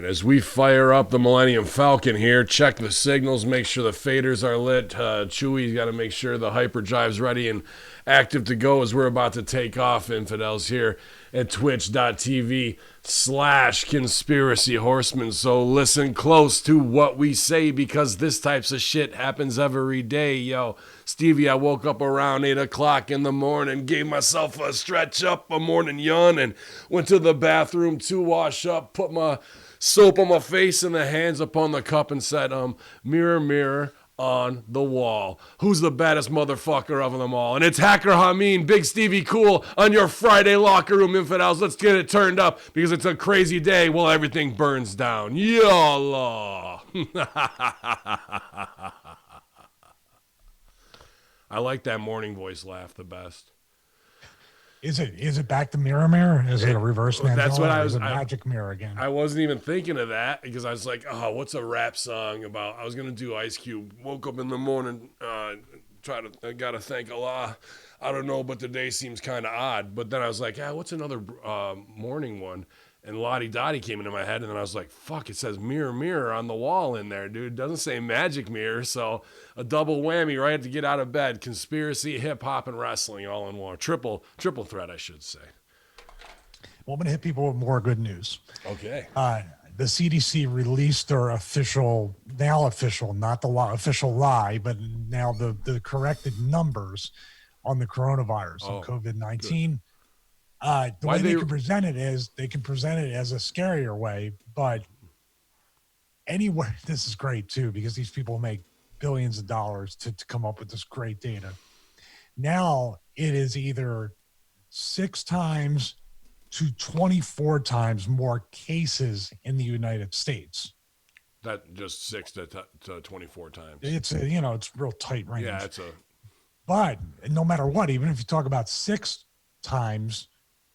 as we fire up the Millennium Falcon here, check the signals, make sure the faders are lit. Chewie's got to make sure the hyperdrive's ready and active to go as we're about to take off, infidels, here at twitch.tv/conspiracy horseman. So listen close to what we say, because this types of shit happens every day. Yo, Stevie, I woke up around 8 o'clock in the morning, gave myself a stretch up, a morning yawn, and went to the bathroom to wash up, put my soap on my face and the hands upon the cup and said, mirror, mirror on the wall, who's the baddest motherfucker of them all? And it's Hacker Hamin, Big Stevie Cool, on your Friday locker room, infidels. Let's get it turned up, because it's a crazy day while everything burns down. Yallah. I like that morning voice laugh the best. Is it back to mirror mirror? Is it a reverse Mandela? That's what I was. Magic mirror again. I wasn't even thinking of that, because I was like, oh, what's a rap song about? I was gonna do Ice Cube. Woke up in the morning, I gotta thank Allah. I don't know, but the day seems kind of odd. But then I was like, what's another morning one? And Lottie Dottie came into my head, and then I was like, fuck, it says mirror, mirror on the wall in there, dude. It doesn't say magic mirror, so a double whammy right to get out of bed. Conspiracy, hip-hop, and wrestling all in one. Triple threat, I should say. Well, I'm going to hit people with more good news. Okay. The CDC released their official, not the official lie, but now the corrected numbers on the coronavirus, on COVID-19. Good. The way they can present it is they can present it as a scarier way, but anyway, this is great too, because these people make billions of dollars to come up with this great data. Now it is either 6 times to 24 times more cases in the United States. That just 6 to 24 times. It's it's real tight range. Yeah, But no matter what, even if you talk about 6 times,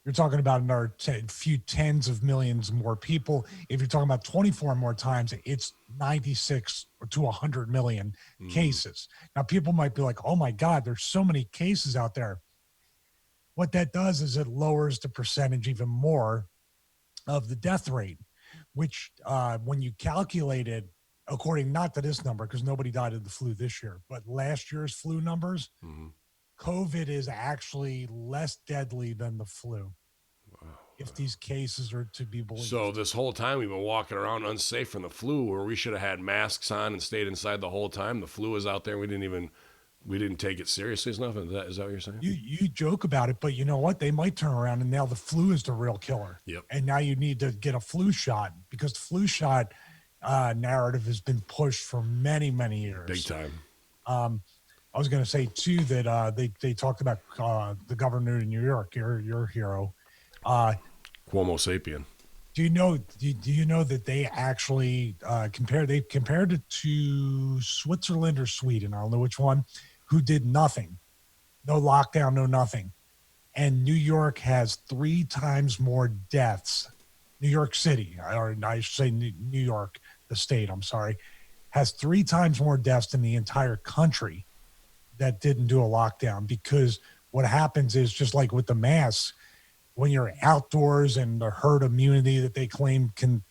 you're talking about another few tens of millions more people. If you're talking about 24 more times, it's 96 to 100 million cases. Now, people might be like, oh my God, there's so many cases out there. What that does is it lowers the percentage even more of the death rate, which when you calculate it, according not to this number, because nobody died of the flu this year, but last year's flu numbers, COVID is actually less deadly than the flu. Wow. If these cases are to be believed. So this whole time we've been walking around unsafe from the flu, where we should have had masks on and stayed inside the whole time. The flu was out there. We didn't take it seriously enough. Is that what you're saying? You joke about it, but you know what? They might turn around and now the flu is the real killer. Yep. And now you need to get a flu shot, because the flu shot narrative has been pushed for many, many years. Big time. I was going to say too that they talked about the governor in New York, your hero, Cuomo sapien. Do you know that they actually compared it to Switzerland or Sweden? I don't know which one, who did nothing, no lockdown, no nothing, and New York has 3 times more deaths. New York City, or I should say New York, the state. I'm sorry, has 3 times more deaths than the entire country that didn't do a lockdown, because what happens is, just like with the masks, when you're outdoors and the herd immunity that they claim can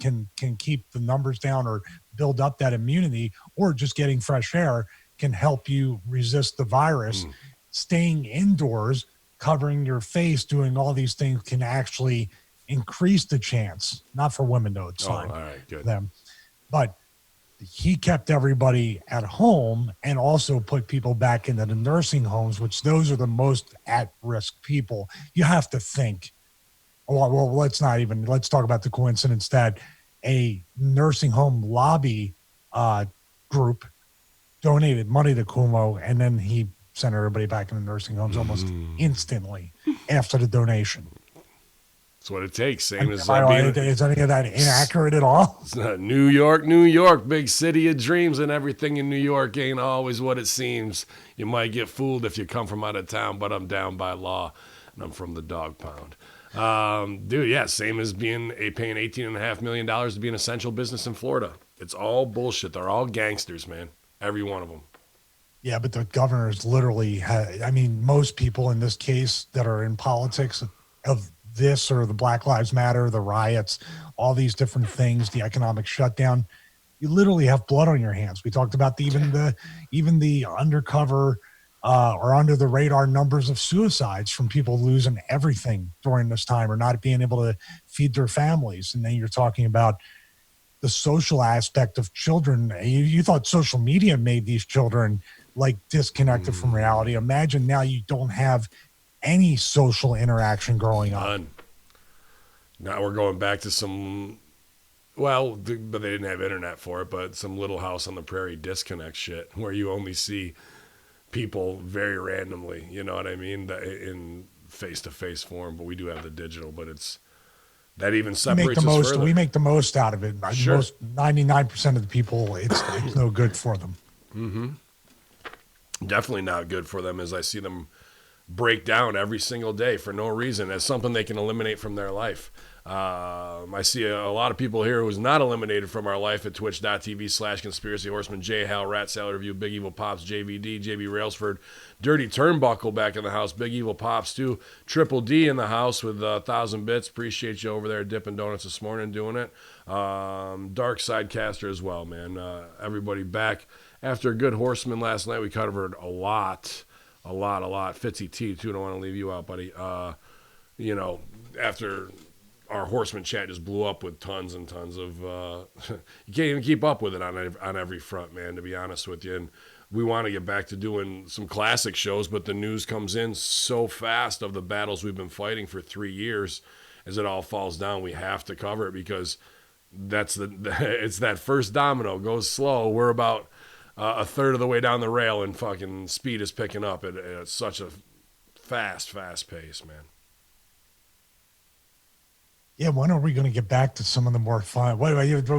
keep the numbers down or build up that immunity, or just getting fresh air can help you resist the virus. Staying indoors, covering your face, doing all these things can actually increase the chance. Not for women though, it's fine. All right, good. Them. But he kept everybody at home and also put people back into the nursing homes, which those are the most at-risk people. You have to think, well, let's talk about the coincidence that a nursing home lobby group donated money to Cuomo, and then he sent everybody back into nursing homes almost instantly after the donation. That's what it takes. Same as is any of that inaccurate at all? New York, big city of dreams, and everything in New York ain't always what it seems. You might get fooled if you come from out of town, but I'm down by law, and I'm from the dog pound. Dude, yeah, same as paying $18.5 million to be an essential business in Florida. It's all bullshit. They're all gangsters, man. Every one of them. Yeah, but the governors literally most people in this case that are in politics have this or the Black Lives Matter, the riots, all these different things, the economic shutdown, you literally have blood on your hands. We talked about even the undercover or under the radar numbers of suicides from people losing everything during this time or not being able to feed their families. And then you're talking about the social aspect of children. You thought social media made these children like disconnected from reality. Imagine now you don't have any social interaction growing up. None. Now we're going back to some, well, but they didn't have internet for it, but some Little House on the Prairie disconnect shit where you only see people very randomly, you know what I mean, in face-to-face form. But we do have the digital, but it's that even separates us further. We make the most out of it. Sure. Most 99% of the people, it's no good for them. Mm-hmm. Definitely not good for them, as I see them break down every single day for no reason as something they can eliminate from their life. I see a lot of people here who's not eliminated from our life at twitch.tv/conspiracy horseman, J Hal, Rat Salad Review, Big Evil Pops, JVD, JB Railsford, Dirty Turnbuckle back in the house, Big Evil Pops too, Triple D in the house with 1,000 bits. Appreciate you over there dipping donuts this morning doing it. Dark Sidecaster as well, man. Everybody back after a good Horseman last night. We covered a lot. Fitzy T too, don't want to leave you out, buddy. You know, after our Horseman chat just blew up with tons and tons of you can't even keep up with it on every front, man, to be honest with you. And we want to get back to doing some classic shows, but the news comes in so fast of the battles we've been fighting for 3 years. As it all falls down, we have to cover it because it's that first domino goes slow. We're about a third of the way down the rail, and fucking speed is picking up at such a fast pace, man. Yeah, when are we going to get back to some of the more fun? We're begging for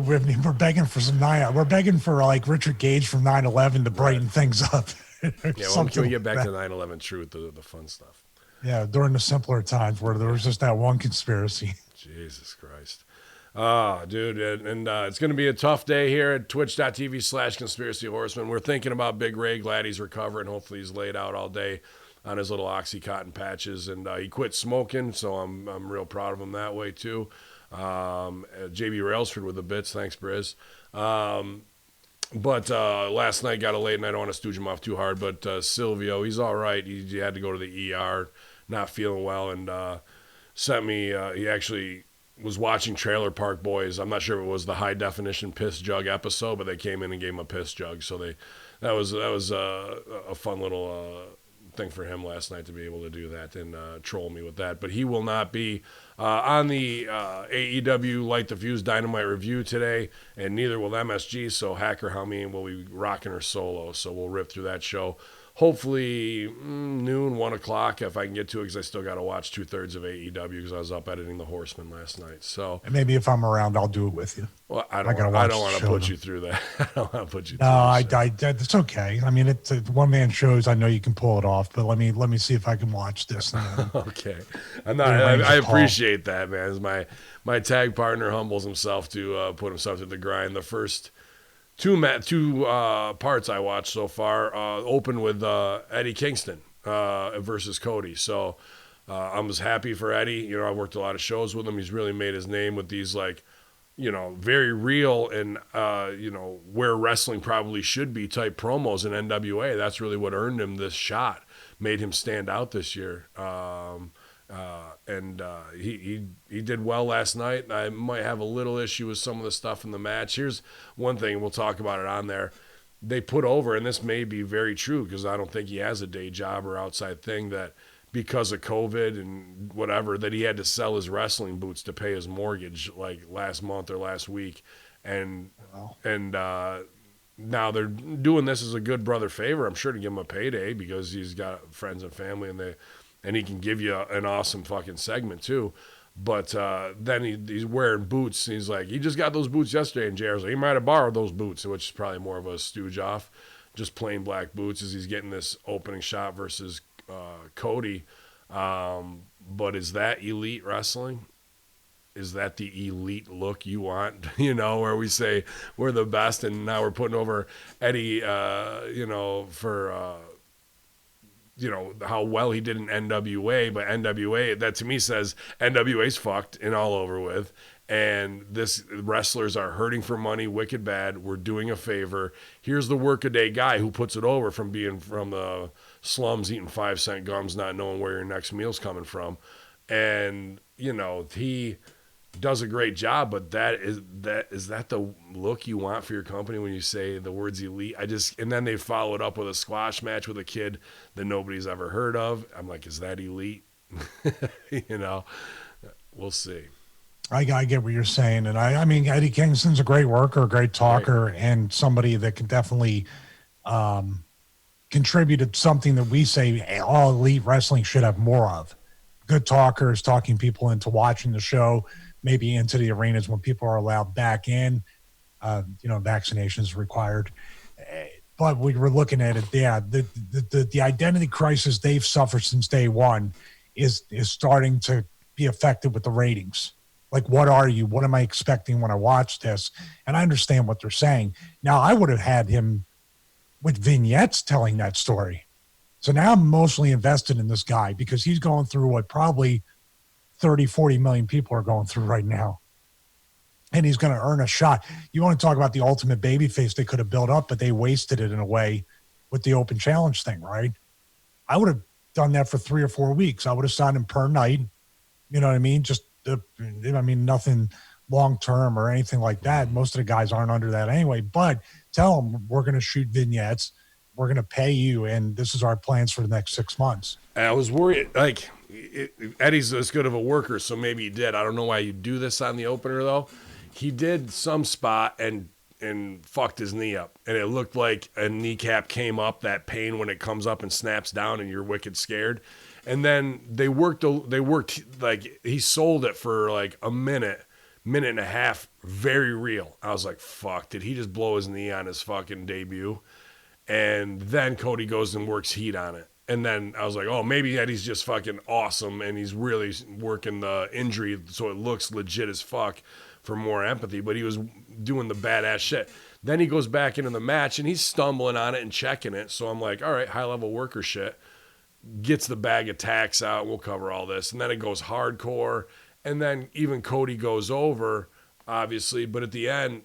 we're begging for like Richard Gage from 9/11 to brighten things up. Yeah, when can we get back to 9/11 truth, the fun stuff? Yeah, during the simpler times where there was just that one conspiracy. Jesus Christ. Dude, and it's going to be a tough day here at twitch.tv/conspiracy horseman. We're thinking about Big Ray. Glad he's recovering. Hopefully he's laid out all day on his little Oxycontin patches, and he quit smoking, so I'm real proud of him that way too. JB Railsford with the bits. Thanks, Briz. But last night got a late, and I don't want to stooge him off too hard, but Silvio, he's all right. He had to go to the ER, not feeling well, and sent me, he actually was watching Trailer Park Boys. I'm not sure if it was the high definition piss jug episode, but they came in and gave him a piss jug. So that was a fun little thing for him last night to be able to do that and troll me with that. But he will not be on the AEW Light the Fuse Dynamite review today, and neither will MSG. So Hacker Hamin will be rocking her solo. So we'll rip through that show. Hopefully noon, 1 o'clock, if I can get to it, because I still got to watch 2/3 of AEW because I was up editing The Horseman last night. So and maybe if I'm around, I'll do it with you. Well, I don't want to put you through that. I don't want to put you through that. It's okay. I mean, it's one-man shows. I know you can pull it off, but let me see if I can watch this. Okay. I appreciate that, man. As my tag partner humbles himself to put himself to the grind. The first two parts I watched so far open with Eddie Kingston versus Cody. So I'm just happy for Eddie. You know, I worked a lot of shows with him. He's really made his name with these, like, you know, very real and, you know, where wrestling probably should be type promos in NWA. That's really what earned him this shot, made him stand out this year. And he did well last night. I might have a little issue with some of the stuff in the match. Here's one thing, we'll talk about it on there. They put over, and this may be very true because I don't think he has a day job or outside thing, that because of COVID and whatever, that he had to sell his wrestling boots to pay his mortgage like last month or last week. And now they're doing this as a good brother favor, I'm sure, to give him a payday because he's got friends and family, and he can give you an awesome fucking segment too. But then he's wearing boots. And he's like, he just got those boots yesterday. And JR's like, he might have borrowed those boots, which is probably more of a stooge off. Just plain black boots as he's getting this opening shot versus Cody. But is that elite wrestling? Is that the elite look you want? You know, where we say we're the best, and now we're putting over Eddie, you know, for how well he did in NWA, but NWA, that to me says NWA's fucked and all over with. And this wrestlers are hurting for money, wicked bad. We're doing a favor. Here's the workaday guy who puts it over from being from the slums, eating 5-cent gums, not knowing where your next meal's coming from. And, he does a great job, but is that the look you want for your company when you say the words elite? And then they follow it up with a squash match with a kid that nobody's ever heard of. I'm like, is that elite? We'll see. I get what you're saying. And I mean, Eddie Kingston's a great worker, a great talker, right, and somebody that can definitely contribute to something that we say all elite wrestling should have more of. Good talkers, talking people into watching the show, maybe into the arenas when people are allowed back in. Vaccinations required. But we were looking at it, the identity crisis they've suffered since day one is starting to be affected with the ratings. Like, what are you? What am I expecting when I watch this? And I understand what they're saying. Now, I would have had him with vignettes telling that story. So now I'm emotionally invested in this guy because he's going through what probably 30, 40 million people are going through right now. And he's going to earn a shot. You want to talk about the ultimate babyface they could have built up, but they wasted it in a way with the open challenge thing, right? I would have done that for 3 or 4 weeks. I would have signed him per night. You know what I mean? Nothing long-term or anything like that. Most of the guys aren't under that anyway, but tell them we're going to shoot vignettes. We're going to pay you. And this is our plans for the next 6 months. And I was worried, Eddie's as good of a worker, so maybe he did. I don't know why you do this on the opener though. He did some spot and fucked his knee up. And it looked like a kneecap came up, that pain when it comes up and snaps down and you're wicked scared. And then they worked like he sold it for like a minute and a half, very real. I was like, fuck, did he just blow his knee on his fucking debut? And then Cody goes and works heat on it. And then I was like, oh, maybe Eddie's just fucking awesome and he's really working the injury so it looks legit as fuck for more empathy. But he was doing the badass shit. Then he goes back into the match and he's stumbling on it and checking it. So I'm like, all right, high-level worker shit. Gets the bag of tacks out. We'll cover all this. And then it goes hardcore. And then even Cody goes over, obviously. But at the end,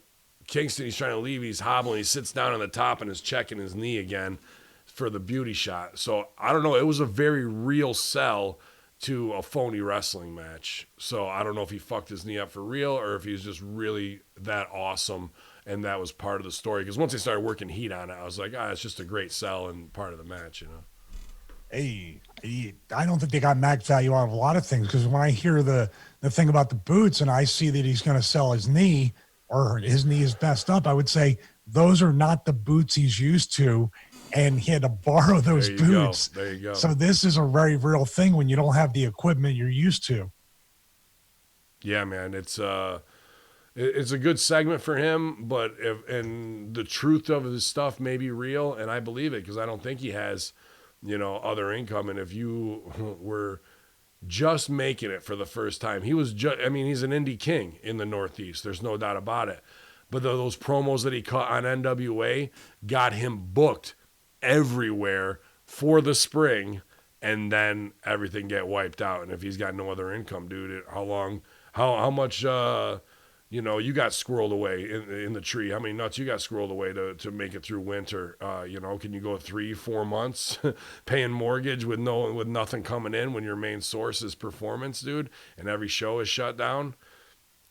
Kingston, he's trying to leave. He's hobbling. He sits down on the top and is checking his knee again for the beauty shot. So I don't know. It was a very real sell to a phony wrestling match. So I don't know if he fucked his knee up for real or if he was just really that awesome and that was part of the story. Because once they started working heat on it, I was like, it's just a great sell and part of the match, Hey, I don't think they got max value out of a lot of things because when I hear the thing about the boots and I see that he's going to sell his knee or his knee is messed up, I would say those are not the boots he's used to and he had to borrow those boots. There you go. So this is a very real thing when you don't have the equipment you're used to. Yeah, man, it's a good segment for him, but and the truth of his stuff may be real, and I believe it because I don't think he has other income. And if you were just making it for the first time, he's an indie king in the Northeast. There's no doubt about it. But those promos that he cut on NWA got him booked everywhere for the spring, and then everything get wiped out. And if he's got no other income, dude, how much, you got squirreled away in the tree. How many nuts you got squirreled away to make it through winter? Can you go 3-4 months paying mortgage with nothing coming in when your main source is performance, dude, and every show is shut down?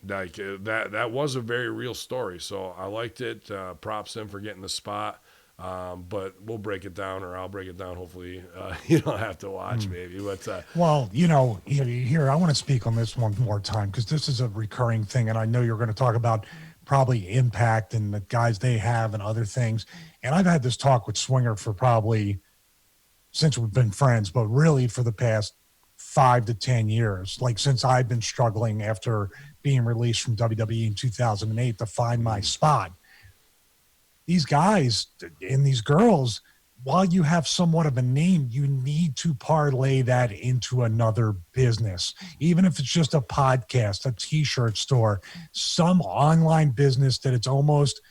Like that was a very real story. So I liked it. Props him for getting the spot. But we'll break it down, or I'll break it down. Hopefully, you don't have to watch, maybe. But here I want to speak on this one more time because this is a recurring thing, and I know you're going to talk about probably Impact and the guys they have and other things. And I've had this talk with Swinger for probably since we've been friends, but really for the past 5 to 10 years, like since I've been struggling after being released from WWE in 2008 to find my spot. These guys and these girls, while you have somewhat of a name, you need to parlay that into another business, even if it's just a podcast, a t-shirt store, some online business that it's almost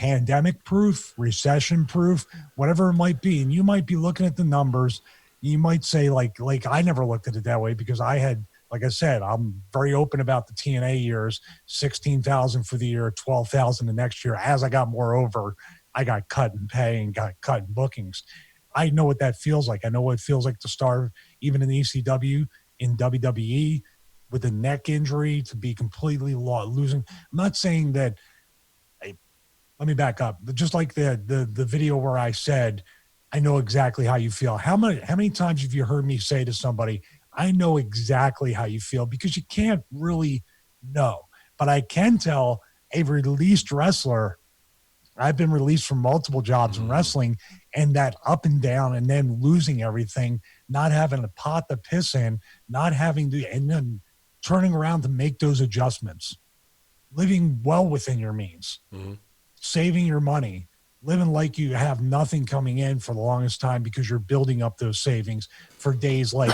pandemic proof, recession proof, whatever it might be. And you might be looking at the numbers. You might say like I never looked at it that way because I had, like I said, I'm very open about the TNA years, 16,000 for the year, 12,000 the next year. As I got more over, I got cut in pay and got cut in bookings. I know what that feels like. I know what it feels like to start even in the ECW, in WWE, with a neck injury, to be completely losing. I'm not saying that. Let me back up. Just like the video where I said, I know exactly how you feel. How many times have you heard me say to somebody, I know exactly how you feel? Because you can't really know. But I can tell a released wrestler. I've been released from multiple jobs in wrestling, and that up and down and then losing everything, not having a pot to piss in, not having to, and then turning around to make those adjustments, living well within your means, saving your money, living like you have nothing coming in for the longest time because you're building up those savings for days like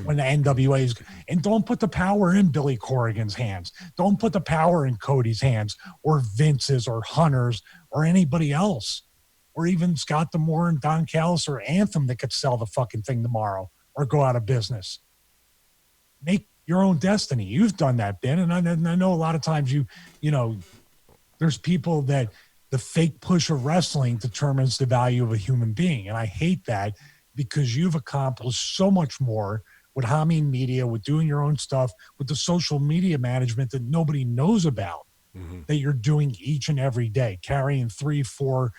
when the NWA is. And don't put the power in Billy Corrigan's hands. Don't put the power in Cody's hands or Vince's or Hunter's or anybody else, or even Scott D'Amore and Don Callis or Anthem that could sell the fucking thing tomorrow or go out of business. Make your own destiny. You've done that, Ben. And I know a lot of times you know, there's people that the fake push of wrestling determines the value of a human being. And I hate that because you've accomplished so much more with Hamin Media, with doing your own stuff, with the social media management that nobody knows about, that you're doing each and every day, carrying 3-4,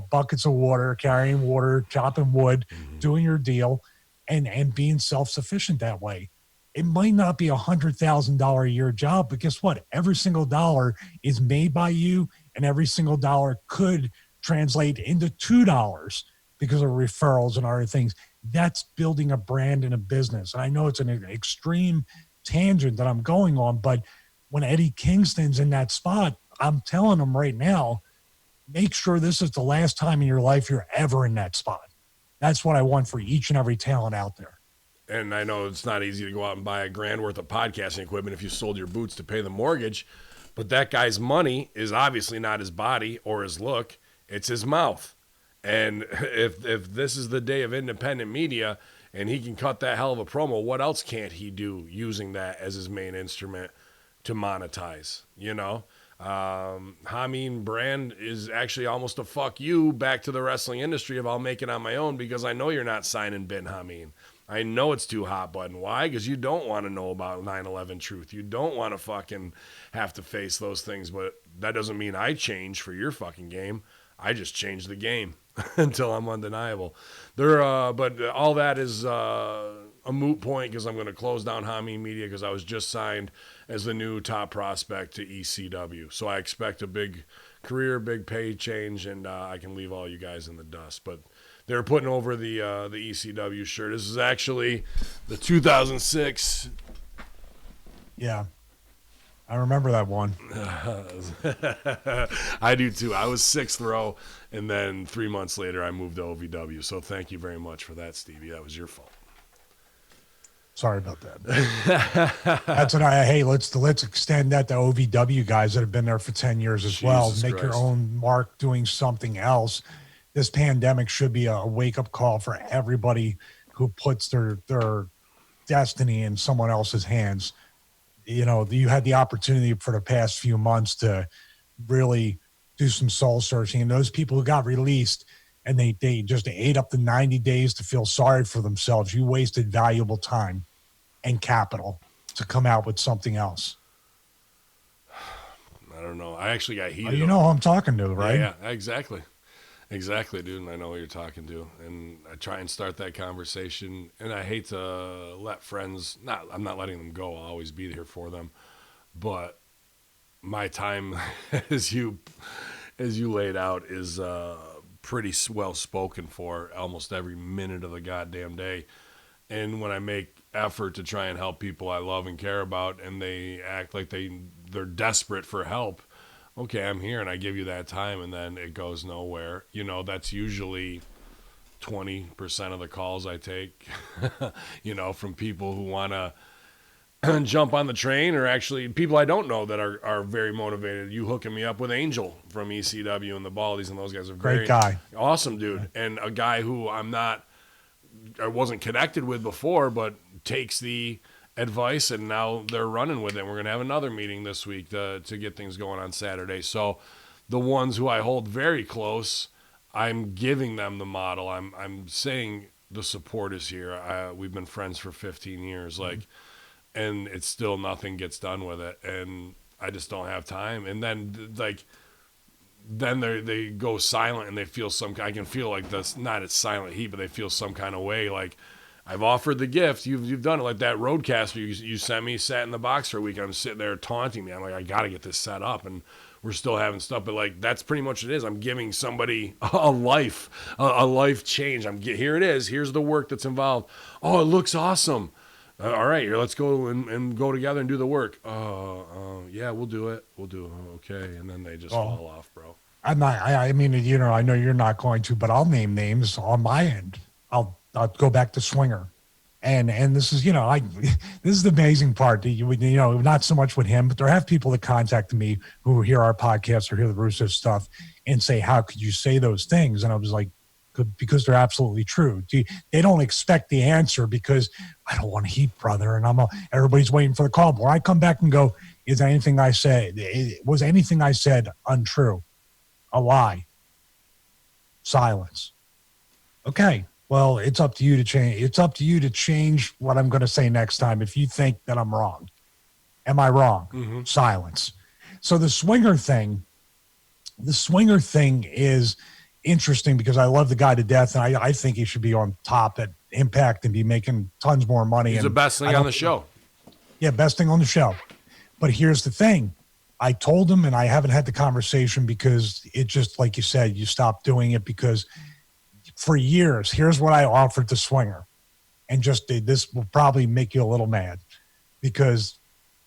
buckets of water, carrying water, chopping wood, doing your deal, and being self-sufficient that way. It might not be $100,000 a year job, but guess what? Every single dollar is made by you, and every single dollar could translate into $2 because of referrals and other things. That's building a brand and a business. And I know it's an extreme tangent that I'm going on, but when Eddie Kingston's in that spot, I'm telling him right now, make sure this is the last time in your life you're ever in that spot. That's what I want for each and every talent out there. And I know it's not easy to go out and buy $1,000 worth of podcasting equipment if you sold your boots to pay the mortgage, but that guy's money is obviously not his body or his look, it's his mouth. And if this is the day of independent media and he can cut that hell of a promo, what else can't he do using that as his main instrument to monetize, Hamin brand is actually almost a fuck you back to the wrestling industry of I'll make it on my own because I know you're not signing Ben Hamin. I know it's too hot button. Why? Because you don't want to know about 9/11 truth. You don't want to fucking have to face those things, but that doesn't mean I change for your fucking game. I just change the game until I'm undeniable. But all that is a moot point because I'm going to close down Hamin Media because I was just signed as the new top prospect to ECW. So I expect a big career, big pay change, and I can leave all you guys in the dust. But they're putting over the ECW shirt. This is actually the 2006. Yeah. I remember that one. I do too. I was 6th row, and then 3 months later I moved to OVW. So thank you very much for that, Stevie. That was your fault. Sorry about that. That's what hey, let's extend that to OVW guys that have been there for 10 years as well. Make Christ. your own mark doing something else. This pandemic should be a wake-up call for everybody who puts their destiny in someone else's hands. You had the opportunity for the past few months to really do some soul searching. And those people who got released and they just ate up the 90 days to feel sorry for themselves, you wasted valuable time and capital to come out with something else. I don't know. I actually got heated. You know who I'm talking to, right? Yeah, exactly. Exactly, dude, and I know what you're talking to. And I try and start that conversation, and I hate to let friends, I'm not letting them go, I'll always be here for them. But my time, as you laid out, is pretty well spoken for almost every minute of the goddamn day. And when I make effort to try and help people I love and care about, and they act like they're desperate for help, okay, I'm here, and I give you that time, and then it goes nowhere. That's usually 20% of the calls I take, from people who want to jump on the train, or actually people I don't know that are very motivated. You hooking me up with Angel from ECW and the Baldies, and those guys are very Great guy. awesome dude, and a guy who I wasn't connected with before, but takes the advice, and now they're running with it. We're going to have another meeting this week to get things going on Saturday. So the ones who I hold very close, I'm giving them the model. I'm saying the support is here. We've been friends for 15 years. Like, and it's still nothing gets done with it, and I just don't have time. And then they go silent, and they feel I can feel like this, not it's silent heat, but they feel some kind of way. Like, I've offered the gift, you've done it. Like that Roadcaster you sent me, sat in the box for a week. I'm sitting there taunting me. I'm like, I got to get this set up, and we're still having stuff. But like, that's pretty much what it is. I'm giving somebody a life change. Here it is. Here's the work that's involved. Oh, it looks awesome. All right, here, let's go and go together and do the work. Yeah, we'll do it. Okay, and then they just fall off, bro. I'm not. I mean, I know you're not going to, but I'll name names on my end. I'll go back to Swinger, and this is this is the amazing part. Not so much with him, but there have people that contact me who hear our podcast or hear the Russo stuff and say, "How could you say those things?" And I was like, because they're absolutely true. They don't expect the answer because I don't want heat, brother. And everybody's waiting for the call. But when I come back and go, was anything I said untrue? A lie? Silence. Okay. Well, it's up to you to change. It's up to you to change what I'm going to say next time. If you think that I'm wrong, am I wrong? Mm-hmm. Silence. So the swinger thing is interesting because I love the guy to death, and I think he should be on top at Impact and be making tons more money. He's the best thing on the show. Yeah, best thing on the show. But here's the thing. I told him, and I haven't had the conversation because it just, like you said, you stopped doing it because for years, here's what I offered to Swinger. And this will probably make you a little mad because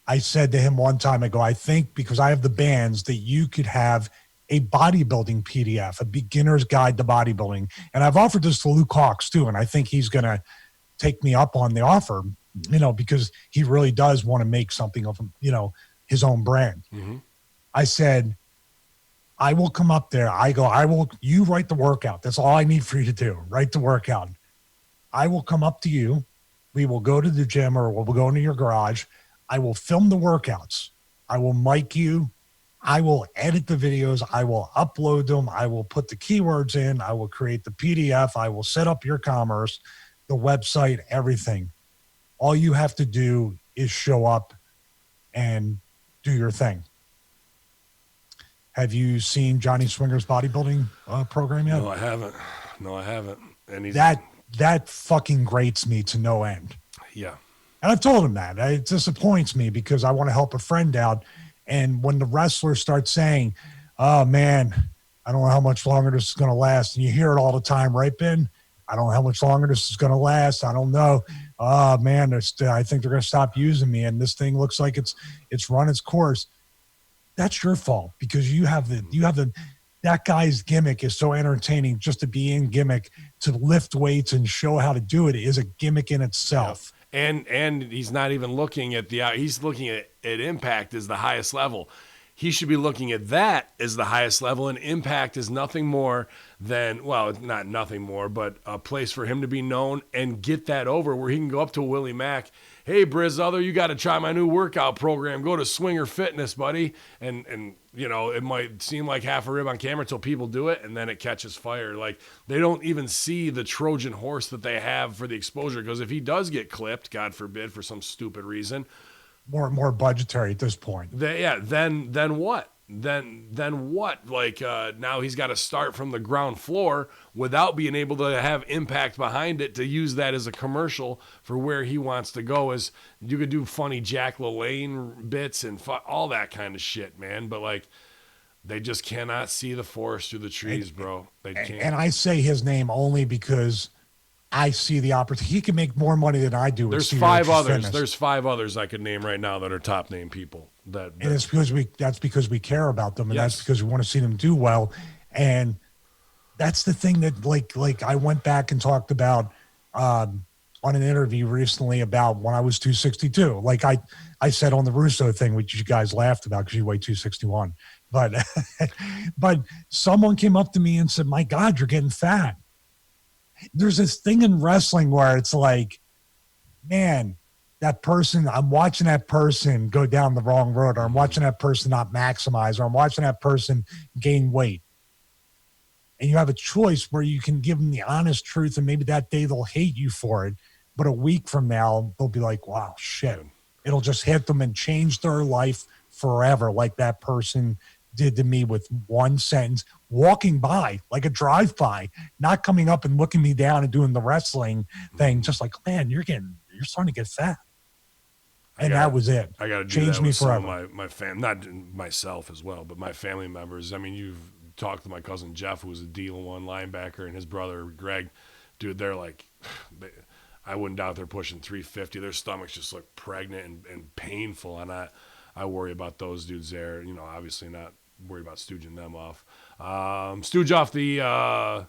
I said to him one time, I go, I think because I have the bands that you could have a bodybuilding PDF, a beginner's guide to bodybuilding. And I've offered this to Luke Hawx too. And I think he's going to take me up on the offer, because he really does want to make something of, his own brand. Mm-hmm. I said, I will come up there. You write the workout. That's all I need for you to do. Write the workout. I will come up to you. We will go to the gym or we'll go into your garage. I will film the workouts. I will mic you. I will edit the videos. I will upload them. I will put the keywords in. I will create the PDF. I will set up your commerce, the website, everything. All you have to do is show up and do your thing. Have you seen Johnny Swinger's bodybuilding program yet? No, I haven't. And that fucking grates me to no end. Yeah. And I've told him that. It disappoints me because I want to help a friend out. And when the wrestlers start saying, oh, man, I don't know how much longer this is going to last. And you hear it all the time, right, Ben? I don't know how much longer this is going to last. I don't know. Oh, man, I think they're going to stop using me. And this thing looks like it's run its course. That's your fault because that guy's gimmick is so entertaining just to be in gimmick, to lift weights and show how to do it is a gimmick in itself. Yeah. And he's not even looking at he's looking at Impact as the highest level. He should be looking at that as the highest level, and Impact is nothing more than, well, not nothing more, but a place for him to be known and get that over where he can go up to Willie Mack. Hey, Brizzother, you got to try my new workout program. Go to Swinger Fitness, buddy. And it might seem like half a rib on camera until people do it, and then it catches fire. Like, they don't even see the Trojan horse that they have for the exposure, because if he does get clipped, God forbid, for some stupid reason, more budgetary at this point. Then what? Then what? Like, now he's got to start from the ground floor without being able to have Impact behind it to use that as a commercial for where he wants to go. As you could do funny Jack LaLanne bits and all that kind of shit, man. But like, they just cannot see the forest through the trees, bro. They can't. And I say his name only because I see the opportunity. He can make more money than I do. There's five others. Fitness. There's five others I could name right now that are top name people. And it's because we care about them, and yes. That's because we want to see them do well. And that's the thing that like I went back and talked about on an interview recently about when I was 262. Like I said on the Russo thing, which you guys laughed about because you weigh 261. But but someone came up to me and said, "My God, you're getting fat." There's this thing in wrestling where it's like, man, that person, I'm watching that person go down the wrong road, or I'm watching that person not maximize, or I'm watching that person gain weight. And you have a choice where you can give them the honest truth, and maybe that day they'll hate you for it. But a week from now, they'll be like, wow, shit. It'll just hit them and change their life forever, like that person did to me with one sentence, walking by, like a drive-by, not coming up and looking me down and doing the wrestling thing, just like, man, you're starting to get fat. And that was it. I got to do Changed that me with forever. some of my fam, not myself as well, but my family members. I mean, you've talked to my cousin Jeff, who was a D1 linebacker, and his brother Greg. Dude, they're like, I wouldn't doubt they're pushing 350. Their stomachs just look pregnant and painful, and I worry about those dudes there. You know, obviously not worried about stooging them off. Stooge off the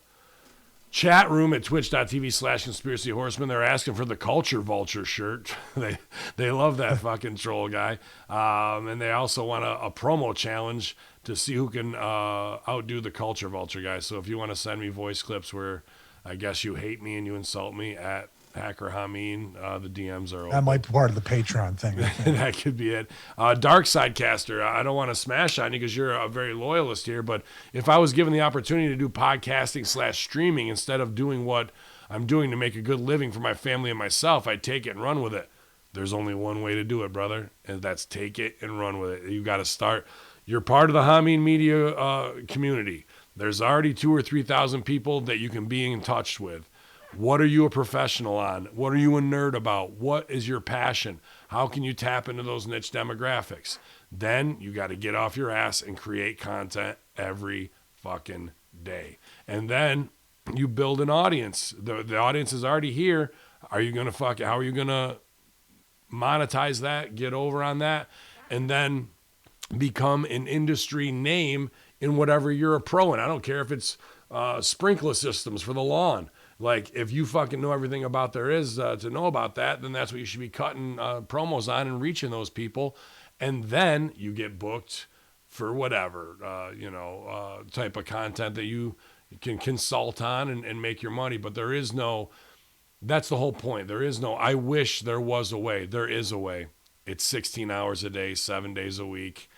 chat room at twitch.tv/conspiracy horseman. They're asking for the Culture Vulture shirt. they love that fucking troll guy. And they also want a promo challenge to see who can outdo the Culture Vulture guy. So if you want to send me voice clips where I guess you hate me and you insult me at Hacker Hamin, the DMs are open. That might be part of the Patreon thing. That could be it. Dark Side Caster, I don't want to smash on you because you're a very loyalist here, but if I was given the opportunity to do podcasting / streaming instead of doing what I'm doing to make a good living for my family and myself, I'd take it and run with it. There's only one way to do it, brother, and that's take it and run with it. You got to start. You're part of the Hamin media community. There's already 2,000 or 3,000 people that you can be in touch with. What are you a professional on? What are you a nerd about? What is your passion? How can you tap into those niche demographics? Then you got to get off your ass and create content every fucking day. And then you build an audience. The audience is already here. How are you going to monetize that? Get over on that? And then become an industry name in whatever you're a pro in. I don't care if it's sprinkler systems for the lawn. Like, if you fucking know everything about there is to know about that, then that's what you should be cutting promos on and reaching those people. And then you get booked for whatever, type of content that you can consult on and make your money. But there is no, that's the whole point. There is no, I wish there was a way. There is a way. It's 16 hours a day, 7 days a week,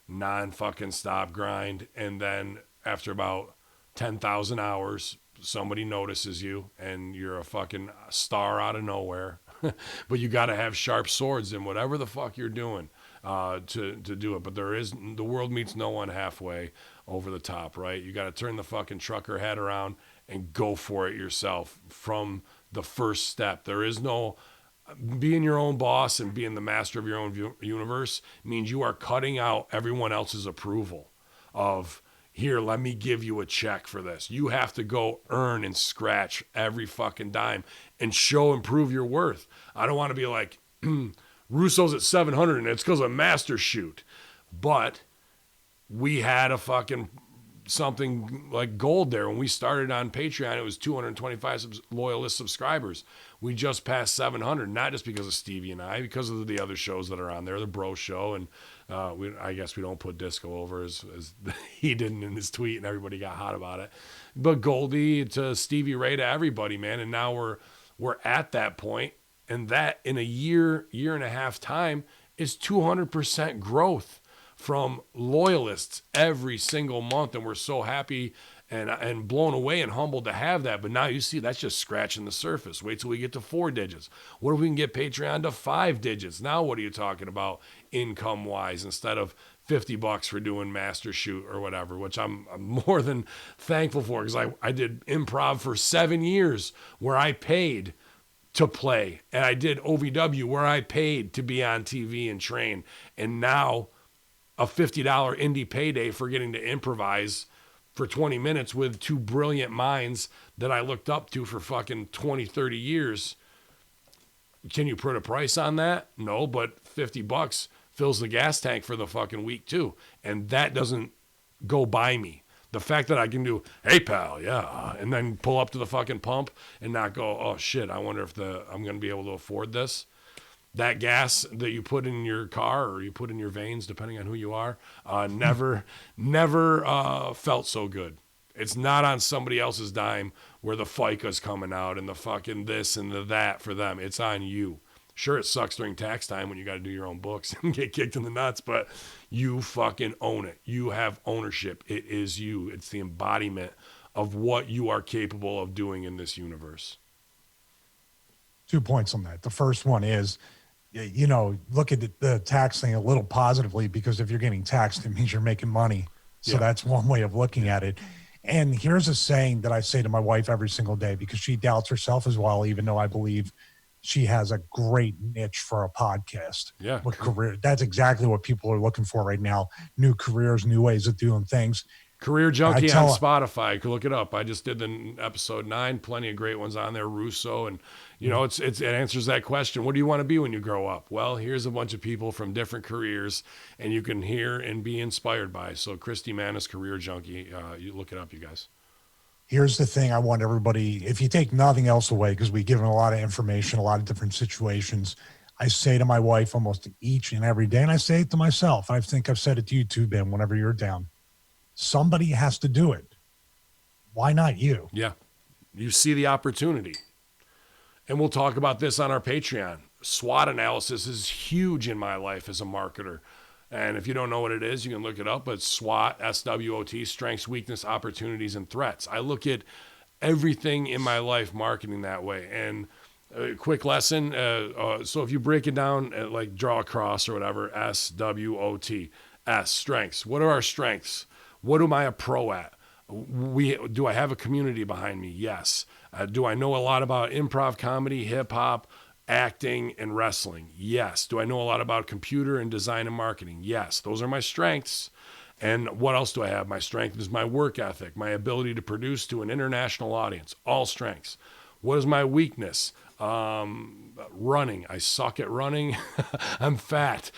non-fucking stop grind. And then after about 10,000 hours, somebody notices you and you're a fucking star out of nowhere. But you got to have sharp swords in whatever the fuck you're doing to do it. But the world meets no one halfway over the top, right? You got to turn the fucking trucker head around and go for it yourself from the first step. There is no being your own boss, and being the master of your own universe means you are cutting out everyone else's approval of, here, let me give you a check for this. You have to go earn and scratch every fucking dime and show and prove your worth. I don't want to be like, Russo's at 700 and it's because of Master Shoot. But we had a fucking something like gold there. When we started on Patreon, it was 225 loyalist subscribers. We just passed 700, not just because of Stevie and I, because of the other shows that are on there, the Bro Show, and I guess we don't put Disco over as he didn't in his tweet, and everybody got hot about it. But Goldie to Stevie Ray to everybody, man, and now we're at that point, and that in a year and a half time is 200% growth from loyalists every single month, and we're so happy and blown away and humbled to have that. But now you see that's just scratching the surface. Wait till we get to 4 digits. What if we can get Patreon to 5 digits? Now what are you talking about income wise, instead of $50 for doing Master Shoot or whatever, which I'm more than thankful for, because I did improv for 7 years where I paid to play, and I did OVW where I paid to be on TV and train, and now a $50 indie payday for getting to improvise for 20 minutes with 2 brilliant minds that I looked up to for fucking 20, 30 years. Can you put a price on that? No, but $50 fills the gas tank for the fucking week too. And that doesn't go by me. The fact that I can do, hey pal, yeah, and then pull up to the fucking pump and not go, oh shit, I wonder if I'm going to be able to afford this. That gas that you put in your car or you put in your veins, depending on who you are, never felt so good. It's not on somebody else's dime where the FICA's coming out and the fucking this and the that for them. It's on you. Sure, it sucks during tax time when you got to do your own books and get kicked in the nuts, but you fucking own it. You have ownership. It is you. It's the embodiment of what you are capable of doing in this universe. 2 points on that. The first one is, look at the tax thing a little positively, because if you're getting taxed, it means you're making money. So that's one way of looking at it. And here's a saying that I say to my wife every single day, because she doubts herself as well, even though I believe she has a great niche for a podcast. Yeah. With career. That's exactly what people are looking for right now. New careers, new ways of doing things. Career Junkie on Spotify. You can look it up. I just did the episode 9. Plenty of great ones on there. Russo. And, it answers that question. What do you want to be when you grow up? Well, here's a bunch of people from different careers, and you can hear and be inspired by. So Christy Manis, Career Junkie. You look it up, you guys. Here's the thing I want everybody, if you take nothing else away, because we give them a lot of information, a lot of different situations, I say to my wife almost each and every day, and I say it to myself. I think I've said it to you too, Ben, whenever you're down. Somebody has to do it. Why not you? Yeah. You see the opportunity. And we'll talk about this on our Patreon. SWOT analysis is huge in my life as a marketer. And if you don't know what it is, you can look it up. But SWOT, SWOT, strengths, weakness, opportunities, and threats. I look at everything in my life marketing that way. And a quick lesson. So if you break it down, like draw a cross or whatever, SWOT, S, strengths. What are our strengths? What am I a pro at? Do I have a community behind me? Yes. Do I know a lot about improv, comedy, hip hop, acting, and wrestling? Yes. Do I know a lot about computer and design and marketing? Yes. Those are my strengths. And what else do I have? My strength is my work ethic, my ability to produce to an international audience. All strengths. What is my weakness? Running. I suck at running. I'm fat.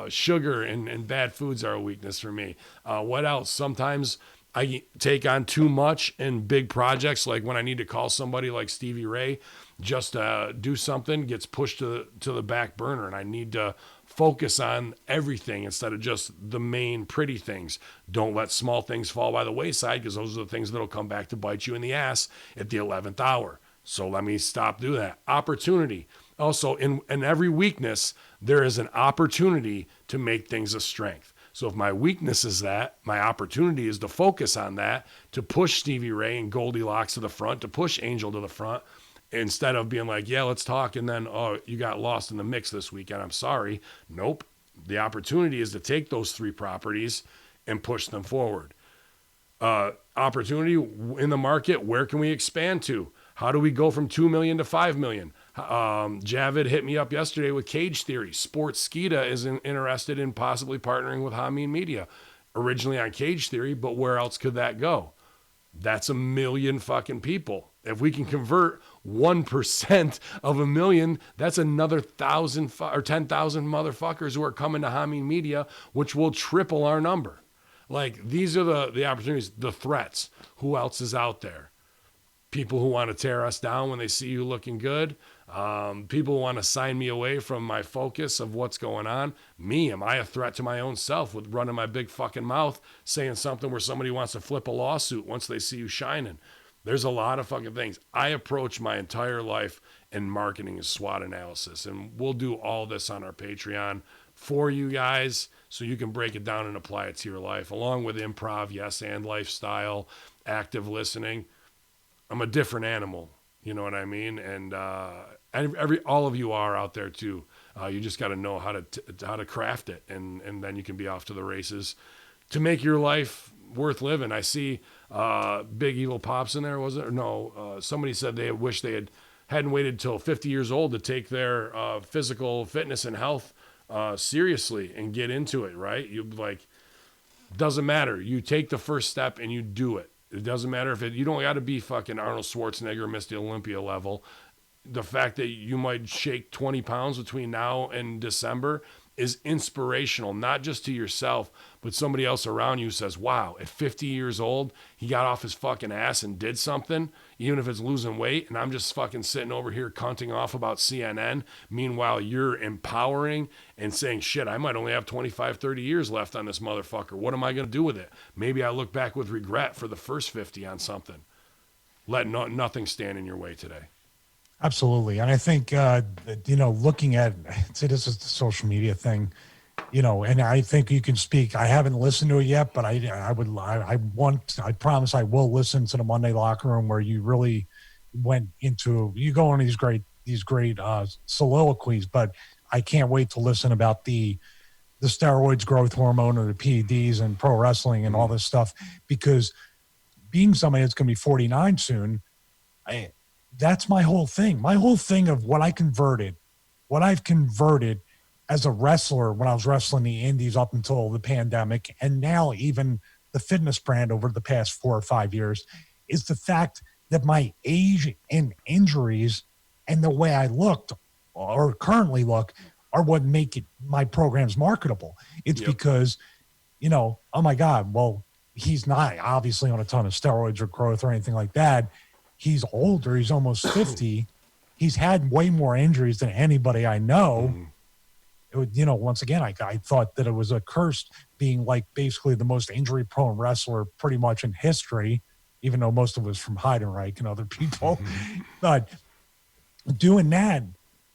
Sugar and bad foods are a weakness for me. What else? Sometimes I take on too much in big projects, like when I need to call somebody like Stevie Ray just to do something, gets pushed to the back burner, and I need to focus on everything instead of just the main pretty things. Don't let small things fall by the wayside, because those are the things that'll come back to bite you in the ass at the 11th hour. So let me stop doing that. Opportunity. Also, in every weakness, there is an opportunity to make things a strength. So if my weakness is that, my opportunity is to focus on that, to push Stevie Ray and Goldilocks to the front, to push Angel to the front, instead of being like, yeah, let's talk, and then, oh, you got lost in the mix this weekend, I'm sorry. Nope. The opportunity is to take those 3 properties and push them forward. Opportunity in the market, where can we expand to? How do we go from 2 million to 5 million? Javid hit me up yesterday with Cage Theory. Sports Skeeta is interested in possibly partnering with Hamin Media. Originally on Cage Theory, but where else could that go? That's 1 million fucking people. If we can convert 1% of 1 million, that's another 1,000 or 10,000 motherfuckers who are coming to Hamin Media, which will triple our number. Like, these are the opportunities, the threats. Who else is out there? People who want to tear us down when they see you looking good. People who want to sign me away from my focus of what's going on. Me, am I a threat to my own self with running my big fucking mouth, saying something where somebody wants to flip a lawsuit once they see you shining? There's a lot of fucking things. I approach my entire life in marketing as SWOT analysis, and we'll do all this on our Patreon for you guys so you can break it down and apply it to your life, along with improv, yes, and lifestyle, active listening. I'm a different animal, you know what I mean? And all of you are out there too. You just got to know how to craft it, and then you can be off to the races to make your life worth living. I see Big Evil Pops in there, was it? Or no, somebody said they wish they hadn't waited till 50 years old to take their physical fitness and health seriously and get into it, right? Doesn't matter. You take the first step and you do it. It doesn't matter if you don't got to be fucking Arnold Schwarzenegger or Mr. Olympia level. The fact that you might shake 20 pounds between now and December is inspirational, not just to yourself, but somebody else around you says, wow, at 50 years old, he got off his fucking ass and did something, even if it's losing weight, and I'm just fucking sitting over here cunting off about CNN. Meanwhile, you're empowering and saying, shit, I might only have 25, 30 years left on this motherfucker. What am I going to do with it? Maybe I look back with regret for the first 50 on something. Let nothing stand in your way today. Absolutely. And I think, looking at, this is the social media thing, and I think you can speak. I haven't listened to it yet, but I promise I will listen to the Monday Locker Room, where you really you go on these great soliloquies, but I can't wait to listen about the steroids, growth hormone, or the PEDs and pro wrestling and all this stuff, because being somebody that's going to be 49 soon, that's my whole thing. My whole thing of what I've converted as a wrestler when I was wrestling the indies up until the pandemic, and now even the fitness brand over the past 4 or 5 years, is the fact that my age and injuries and the way I looked or currently look are what make my programs marketable. It's because, oh my God, well, he's not obviously on a ton of steroids or growth or anything like that. He's older. He's almost 50. He's had way more injuries than anybody I know. Once again, I thought that it was a curse being like basically the most injury-prone wrestler pretty much in history, even though most of it was from Heidenreich and other people. But doing that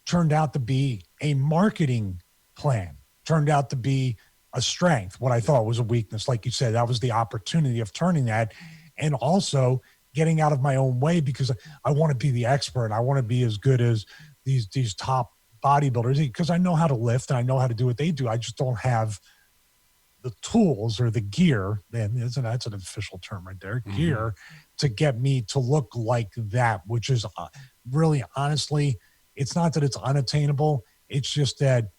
turned out to be a marketing plan, turned out to be a strength, what I thought was a weakness. Like you said, that was the opportunity of turning that, and also getting out of my own way, because I want to be the expert. I want to be as good as these top bodybuilders, because I know how to lift and I know how to do what they do. I just don't have the tools or the gear, and that's an official term right there, gear, to get me to look like that, which is really, honestly, it's not that it's unattainable. It's just that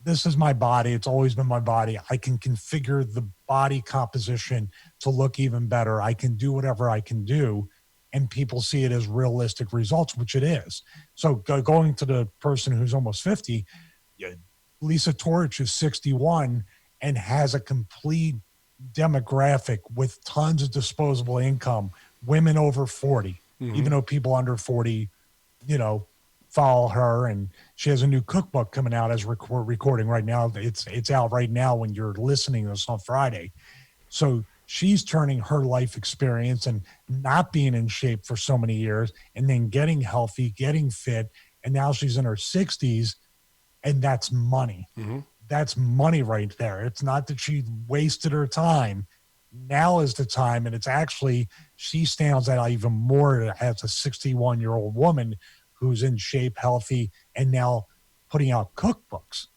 this is my body. It's always been my body. I can configure the body composition to look even better. I can do whatever I can do, and people see it as realistic results, which it is. So going to the person who's almost 50, Lisa Torch is 61 and has a complete demographic with tons of disposable income, women over 40, even though people under 40, follow her, and she has a new cookbook coming out as recording right now. It's out right now when you're listening to this on Friday. So she's turning her life experience and not being in shape for so many years, and then getting healthy, getting fit, and now she's in her 60s, and that's money. That's money right there. It's not that she wasted her time. Now is the time, and it's actually, she stands out even more as a 61-year-old woman who's in shape, healthy, and now putting out cookbooks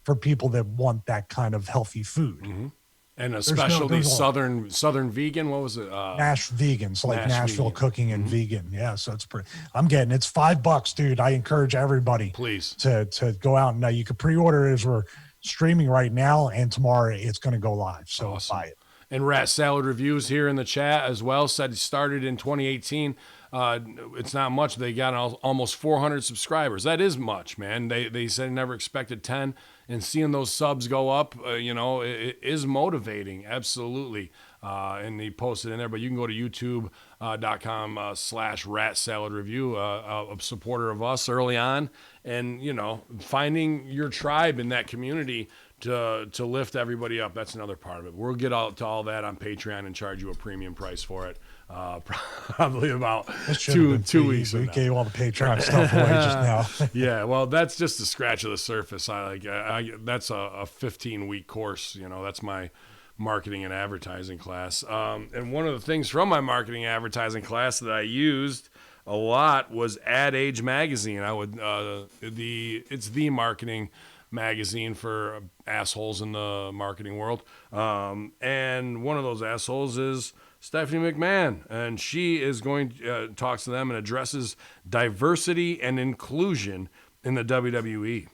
for people that want that kind of healthy food. And a specialty Southern vegan. What was it? Nash vegan. So like Nashville vegan. cooking and vegan. Yeah. So it's pretty, it's $5, dude. I encourage everybody please to go out, and you can pre-order it as we're streaming right now, and tomorrow it's going to go live. So awesome. Buy it. And Rat Salad Reviews here in the chat as well said it started in 2018. It's not much. They got almost 400 subscribers. That is much, man. They said never expected 10, and seeing those subs go up, it is motivating. Absolutely. And he posted in there, but you can go to youtube.com/Rat Salad Review, a supporter of us early on, and finding your tribe in that community to lift everybody up. That's another part of it. We'll get to all that on Patreon and charge you a premium price for it. Probably about two weeks. We gave all the Patreon stuff away just now. Yeah, well, that's just the scratch of the surface. That's a 15-week course. That's my marketing and advertising class. And one of the things from my marketing and advertising class that I used a lot was Ad Age magazine. It's the marketing magazine for assholes in the marketing world. And one of those assholes is Stephanie McMahon, and she is going talks to them and addresses diversity and inclusion in the WWE.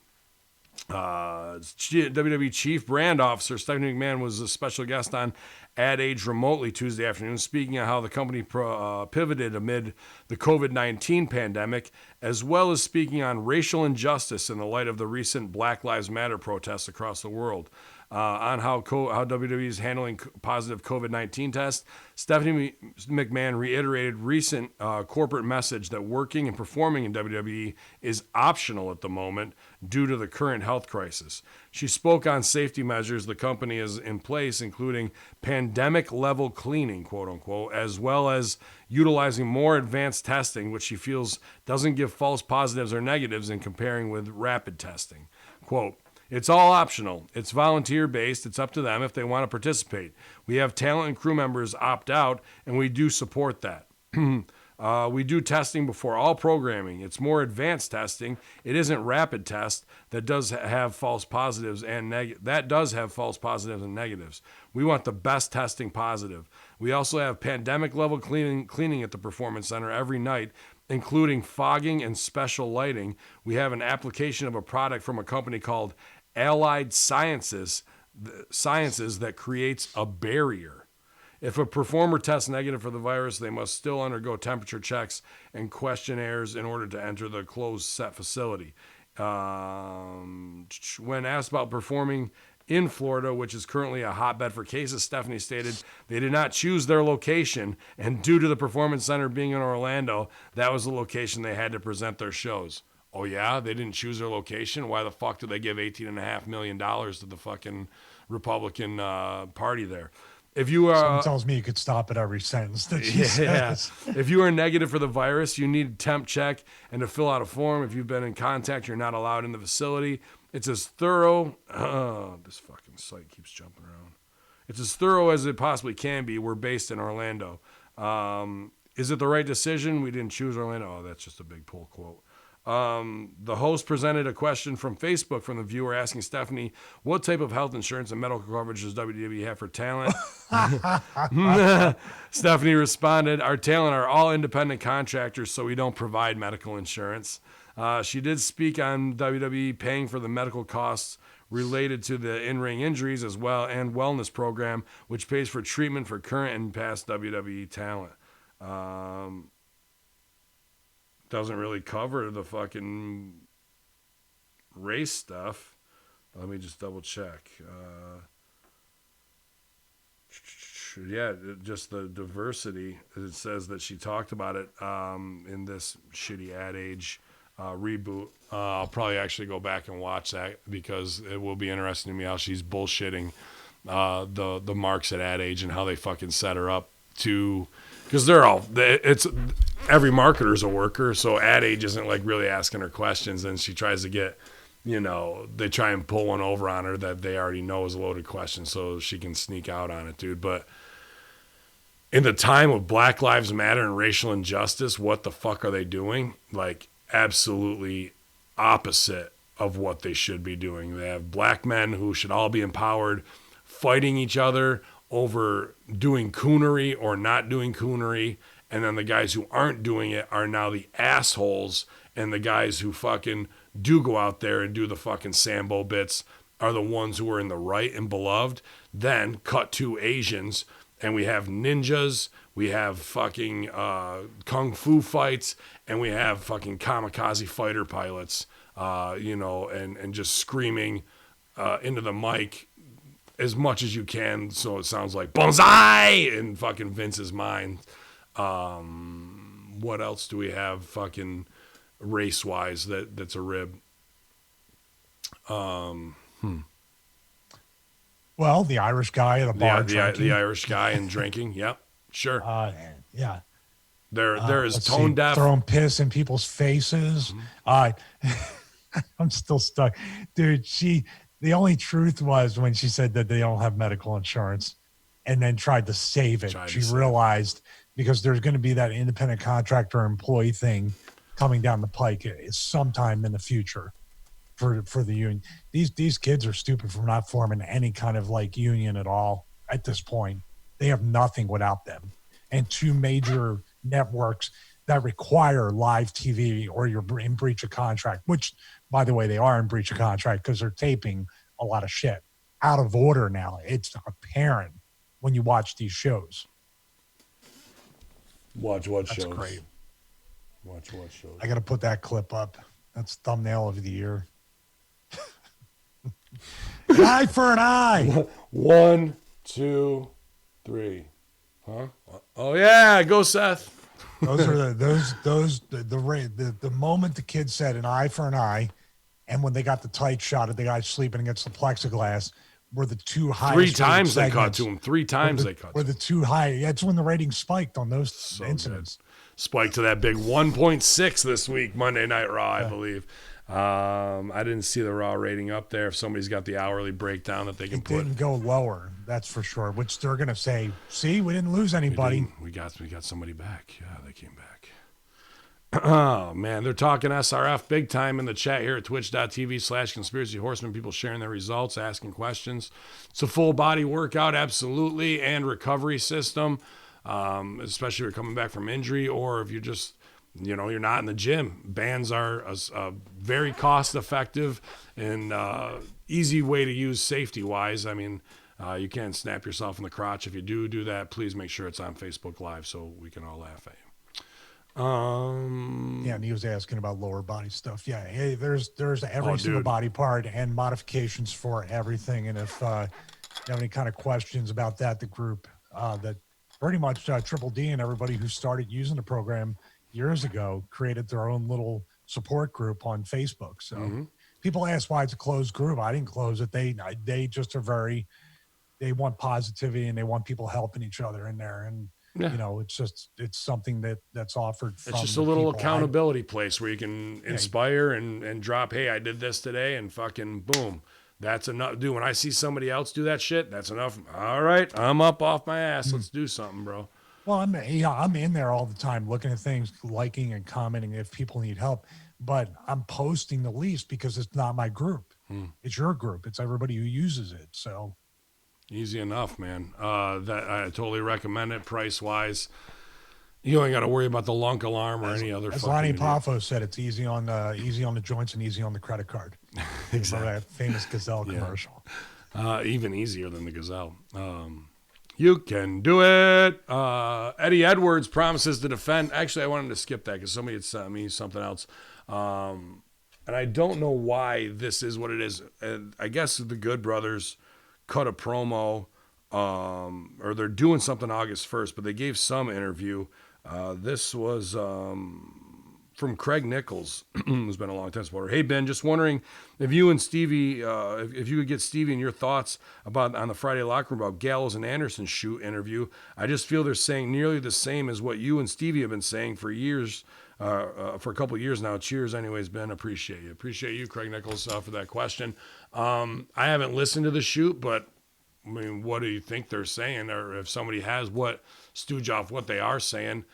WWE Chief Brand Officer Stephanie McMahon was a special guest on Ad Age remotely Tuesday afternoon, speaking of how the company pivoted amid the COVID-19 pandemic as well as speaking on racial injustice in the light of the recent Black Lives Matter protests across the world. On how WWE is handling positive COVID-19 tests, Stephanie McMahon reiterated recent corporate message that working and performing in WWE is optional at the moment due to the current health crisis. She spoke on safety measures the company is in place, including pandemic-level cleaning, quote-unquote, as well as utilizing more advanced testing, which she feels doesn't give false positives or negatives in comparing with rapid testing. Quote, "It's all optional. It's volunteer-based. It's up to them if they want to participate. We have talent and crew members opt out, and we do support that. We do testing before all programming. It's more advanced testing. It isn't rapid test that does have false positives and negatives. We want the best testing positive. We also have pandemic-level cleaning at the Performance Center every night, including fogging and special lighting. We have an application of a product from a company called Allied Sciences that creates a barrier. If a performer tests negative for the virus, they must still undergo temperature checks and questionnaires in order to enter the closed set facility." When asked about performing in Florida, which is currently a hotbed for cases, Stephanie stated they did not choose their location, and due to the Performance Center being in Orlando, that was the location they had to present their shows. Oh yeah, they didn't choose their location? Why the fuck did they give $18.5 million to the fucking Republican party there? If you are, someone tells me you could stop at every sentence that she says. If you are negative for the virus, you need a temp check and to fill out a form. If you've been in contact, you're not allowed in the facility. It's as thorough. This fucking site keeps jumping around. It's as thorough as it possibly can be. We're based in Orlando. Is it the right decision? We didn't choose Orlando. Oh, that's just a big pull quote. The host presented a question from Facebook from the viewer asking Stephanie, what type of health insurance and medical coverage does WWE have for talent? Stephanie responded, our talent are all independent contractors, so we don't provide medical insurance. She did speak on WWE paying for the medical costs related to the in-ring injuries as well and wellness program, which pays for treatment for current and past WWE talent. Doesn't really cover the fucking race stuff. Let me just double check. Yeah, just the diversity. It says that she talked about it in this shitty Ad Age reboot. I'll probably actually go back and watch that because it will be interesting to me how she's bullshitting the marks at Ad Age and how they fucking set her up to, because it's every marketer's a worker, so Ad Age isn't like really asking her questions, and she tries to get, they try and pull one over on her that they already know is a loaded question so she can sneak out on it, dude. But in the time of Black Lives Matter and racial injustice, what the fuck are they doing? Like, absolutely opposite of what they should be doing. They have black men who should all be empowered, fighting each other over doing coonery or not doing coonery, and then the guys who aren't doing it are now the assholes, and the guys who fucking do go out there and do the fucking Sambo bits are the ones who are in the right and beloved. Then cut to Asians, and we have ninjas, we have fucking kung fu fights, and we have fucking kamikaze fighter pilots, and just screaming into the mic as much as you can so it sounds like bonsai in fucking Vince's mind. What else do we have fucking race-wise that's a rib? Well, the Irish guy at a bar drinking. The Irish guy and drinking. Yep, sure. Yeah. There is tone deaf. Throwing piss in people's faces. Mm-hmm. I'm still stuck. Dude, the only truth was when she said that they don't have medical insurance and then tried to save it. She realized because there's going to be that independent contractor employee thing coming down the pike sometime in the future for the union. These kids are stupid for not forming any kind of like union at all at this point. They have nothing without them. And two major networks that require live TV or you're in breach of contract, which, by the way, they are in breach of contract because they're taping a lot of shit out of order now. It's apparent when you watch these shows. Watch what That's shows? Great. Watch what shows? I got to put that clip up. That's thumbnail of the year. An eye for an eye. 1, 2, 3. Huh? Oh yeah, go Seth. Those are the moment the kid said an eye for an eye, and when they got the tight shot of the guy sleeping against the plexiglass, were the two highest. 3 times they cut to him. 3 times they cut. Were the two high? That's when the ratings spiked on those incidents. Good. Spiked to that big 1.6 this week, Monday Night Raw, I believe. I didn't see the Raw rating up there. If somebody's got the hourly breakdown that they can put. It didn't go lower, that's for sure, which they're going to say, see, we didn't lose anybody. We got somebody back. Yeah, they came back. Oh, man, they're talking SRF big time in the chat here at twitch.tv/conspiracy horsemen. People sharing their results, asking questions. It's a full body workout, absolutely, and recovery system, especially if you're coming back from injury or if you're just, you're not in the gym. Bands are a very cost-effective and easy way to use safety-wise. I mean, you can't snap yourself in the crotch. If you do that, please make sure it's on Facebook Live so we can all laugh at you. Yeah, and he was asking about lower body stuff. Yeah, hey, there's every single body part and modifications for everything. And if you have any kind of questions about that, the group that pretty much Triple D and everybody who started using the program years ago created their own little support group on Facebook. So people ask why it's a closed group. I didn't close it. They just are they want positivity and they want people helping each other in there. And it's something that's offered. It's just a little accountability place where you can inspire and drop, hey, I did this today, and fucking boom. That's enough. Dude, when I see somebody else do that shit, that's enough. All right, I'm up off my ass. Let's do something, bro. Well, I'm in there all the time looking at things, liking and commenting if people need help. But I'm posting the least because it's not my group. It's your group. It's everybody who uses it. So easy enough, man. That I totally recommend it. Price wise, you ain't got to worry about the lunk alarm or any other. As Lonnie Poffo said, it's easy on the joints and easy on the credit card. Exactly. That famous Gazelle commercial. Even easier than the Gazelle. You can do it. Eddie Edwards promises to defend. Actually, I wanted to skip that because somebody had sent me something else. And I don't know why this is what it is. I guess the Good Brothers cut a promo, or they're doing something August 1st, but they gave some interview. This was from Craig Nichols, who's been a long time supporter. Hey, Ben, just wondering if you and Stevie, if you could get Stevie and your thoughts on the Friday locker room about Gallows and Anderson shoot interview. I just feel they're saying nearly the same as what you and Stevie have been saying for years, for a couple of years now. Cheers anyways, Ben. Appreciate you, Craig Nichols, for that question. I haven't listened to the shoot, but I mean, what do you think they're saying? Or if somebody has stooge off what they are saying.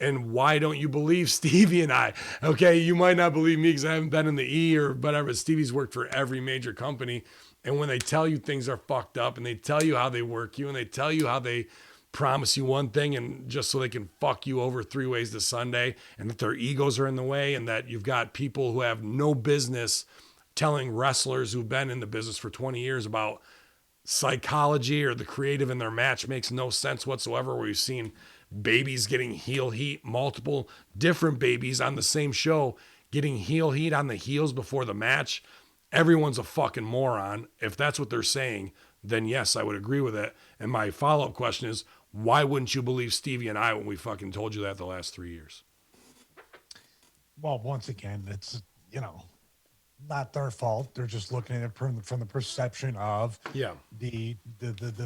And why don't you believe Stevie and I? Okay, you might not believe me because I haven't been in the E or whatever. Stevie's worked for every major company. And when they tell you things are fucked up and they tell you how they work you and they tell you how they promise you one thing and just so they can fuck you over 3 ways to Sunday and that their egos are in the way and that you've got people who have no business telling wrestlers who've been in the business for 20 years about psychology or the creative in their match makes no sense whatsoever, where you've seen babies getting heel heat, multiple different babies on the same show getting heel heat on the heels before the match. Everyone's a fucking moron. If that's what they're saying, then yes, I would agree with it. And my follow-up question is, why wouldn't you believe Stevie and I when we fucking told you that the last 3 years? Well, once again, it's, not their fault. They're just looking at it from the perception of the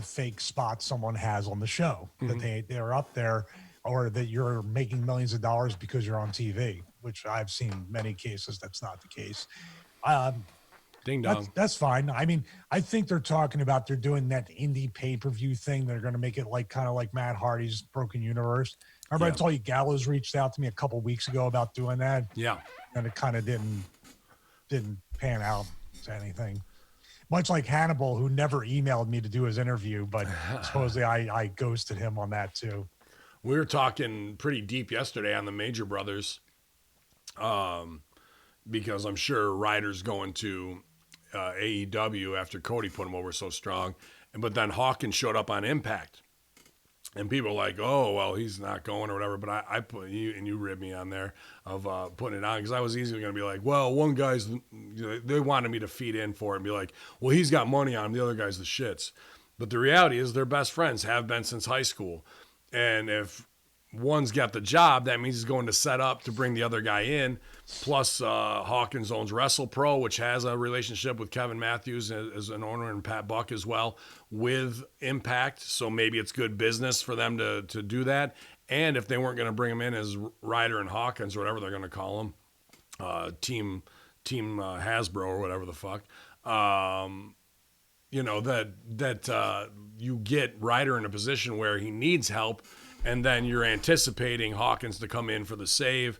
fake spot someone has on the show, that they're up there, or that you're making millions of dollars because you're on TV, which I've seen many cases that's not the case. Ding dong. That's fine. I mean, I think they're talking about they're doing that indie pay-per-view thing. They're going to make it kind of like Matt Hardy's Broken Universe. Remember I told you Gallows reached out to me a couple weeks ago about doing that? Yeah. And it kind of didn't pan out to anything. Much like Hannibal, who never emailed me to do his interview, but supposedly I ghosted him on that too. We were talking pretty deep yesterday on the Major Brothers, because I'm sure Ryder's going to AEW after Cody put him over so strong. But then Hawkins showed up on Impact. And people are like, oh, well, he's not going or whatever. But I put you, and you ribbed me on there of putting it on because I was easily going to be like, well, one guy's, they wanted me to feed in for it and be like, well, he's got money on him. The other guy's the shits. But the reality is they're best friends, have been since high school. And if one's got the job, that means he's going to set up to bring the other guy in. Plus, Hawkins owns WrestlePro, which has a relationship with Kevin Matthews as an owner, and Pat Buck as well with Impact. So maybe it's good business for them to do that. And if they weren't going to bring him in as Ryder and Hawkins or whatever they're going to call him, Team Hasbro or whatever the fuck, that you get Ryder in a position where he needs help, and then you're anticipating Hawkins to come in for the save.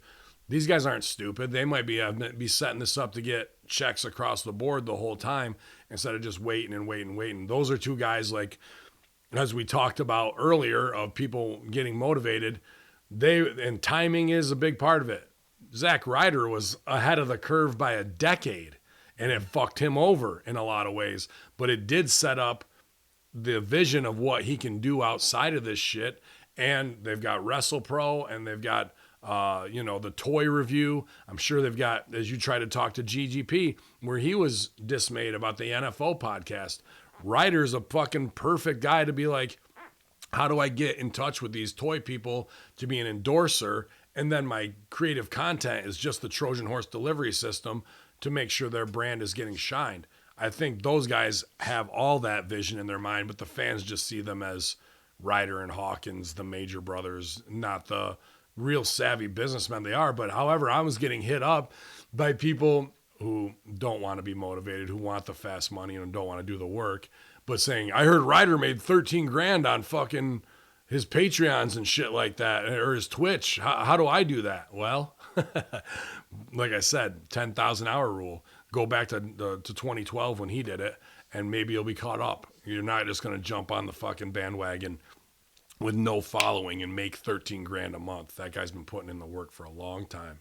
These guys aren't stupid. They might be setting this up to get checks across the board the whole time instead of just waiting and waiting and waiting. Those are two guys, like, as we talked about earlier, of people getting motivated. And timing is a big part of it. Zack Ryder was ahead of the curve by a decade, and it fucked him over in a lot of ways. But it did set up the vision of what he can do outside of this shit. And they've got WrestlePro, and they've got the toy review. I'm sure they've got, as you try to talk to GGP, where he was dismayed about the NFO podcast. Ryder's a fucking perfect guy to be like, how do I get in touch with these toy people to be an endorser? And then my creative content is just the Trojan horse delivery system to make sure their brand is getting shined. I think those guys have all that vision in their mind, but the fans just see them as Ryder and Hawkins, the major brothers, not the real savvy businessmen they are. But however, I was getting hit up by people who don't want to be motivated, who want the fast money and don't want to do the work, but saying, I heard Ryder made 13 grand on fucking his Patreons and shit like that, or his Twitch. How do I do that? Well, like I said, 10,000 hour rule. Go back to 2012 when he did it, and maybe you'll be caught up. You're not just going to jump on the fucking bandwagon with no following and make 13 grand a month. That guy's been putting in the work for a long time.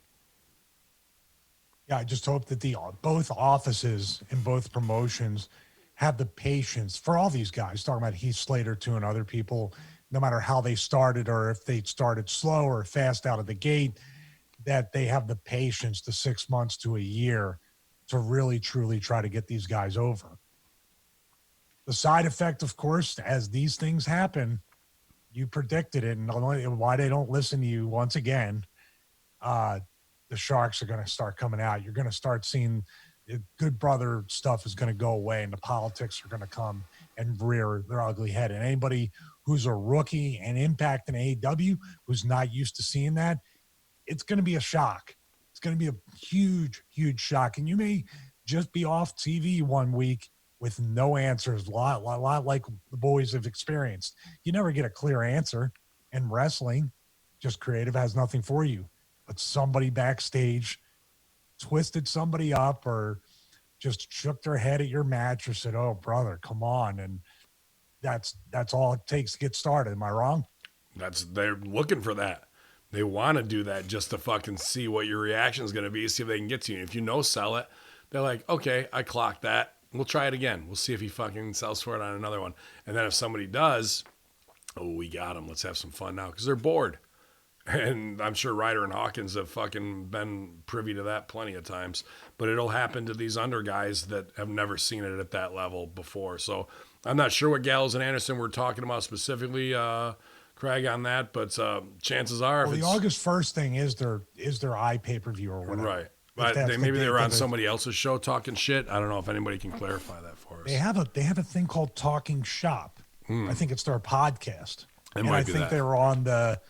Yeah, I just hope that both offices in both promotions have the patience for all these guys, talking about Heath Slater too and other people, no matter how they started or if they started slow or fast out of the gate, that they have the patience to 6 months to a year to really, truly try to get these guys over. The side effect, of course, as these things happen, you predicted it, and why they don't listen to you once again, the sharks are going to start coming out. You're going to start seeing the good brother stuff is going to go away, and the politics are going to come and rear their ugly head. And anybody who's a rookie and Impact in AEW who's not used to seeing that, it's going to be a shock. It's going to be a huge, huge shock. And you may just be off TV one week with no answers, a lot like the boys have experienced. You never get a clear answer in wrestling. Just creative has nothing for you. But somebody backstage twisted somebody up or just shook their head at your match or said, oh, brother, come on. And that's all it takes to get started. Am I wrong? They're looking for that. They want to do that just to fucking see what your reaction is going to be, see if they can get to you. If you sell it, they're like, okay, I clocked that. We'll try it again. We'll see if he fucking sells for it on another one. And then if somebody does, oh, we got him. Let's have some fun now because they're bored. And I'm sure Ryder and Hawkins have fucking been privy to that plenty of times. But it'll happen to these under guys that have never seen it at that level before. So I'm not sure what Gallows and Anderson were talking about specifically, Craig, on that. But chances are... Well, the August 1st thing is their iPay-per-view or whatever. Right. But maybe they were on somebody else's show talking shit. I don't know if anybody can clarify that for us. They have a thing called Talking Shop. I think it's their podcast. I think they were on the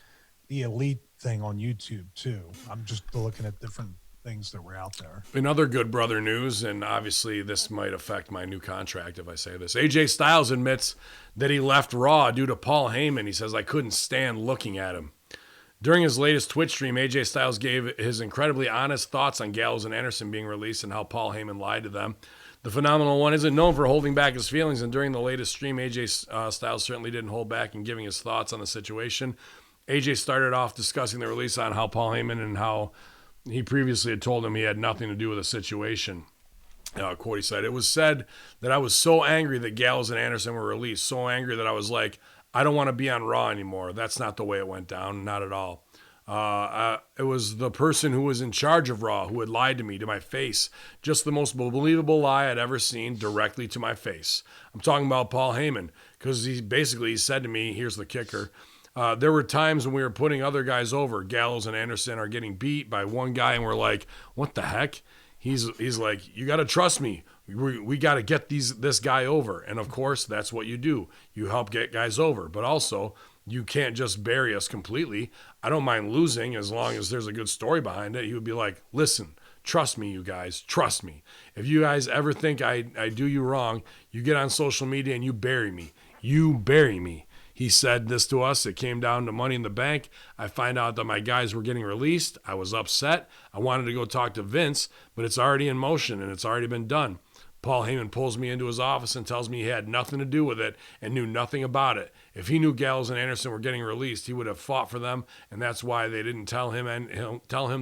Elite thing on YouTube too. I'm just looking at different things that were out there. In other good brother news, and obviously this might affect my new contract if I say this, AJ Styles admits that he left Raw due to Paul Heyman. He says, I couldn't stand looking at him. During his latest Twitch stream, AJ Styles gave his incredibly honest thoughts on Gallows and Anderson being released and how Paul Heyman lied to them. The phenomenal one isn't known for holding back his feelings, and during the latest stream, AJ Styles certainly didn't hold back in giving his thoughts on the situation. AJ started off discussing the release on how Paul Heyman and how he previously had told him he had nothing to do with the situation. Quote, he said, it was said that I was so angry that Gallows and Anderson were released, so angry that I was like, I don't want to be on Raw anymore. That's not the way it went down. Not at all. It was the person who was in charge of Raw who had lied to me to my face. Just the most believable lie I'd ever seen, directly to my face. I'm talking about Paul Heyman, because he said to me, here's the kicker. There were times when we were putting other guys over. Gallows and Anderson are getting beat by one guy, and we're like, what the heck? He's like, you got to trust me. We got to get this guy over. And of course, that's what you do. You help get guys over. But also, you can't just bury us completely. I don't mind losing as long as there's a good story behind it. He would be like, listen, trust me, you guys. Trust me. If you guys ever think I do you wrong, you get on social media and you bury me. You bury me. He said this to us. It came down to Money in the Bank. I find out that my guys were getting released. I was upset. I wanted to go talk to Vince, but it's already in motion and it's already been done. Paul Heyman pulls me into his office and tells me he had nothing to do with it and knew nothing about it. If he knew Gallows and Anderson were getting released, he would have fought for them, and that's why they didn't tell him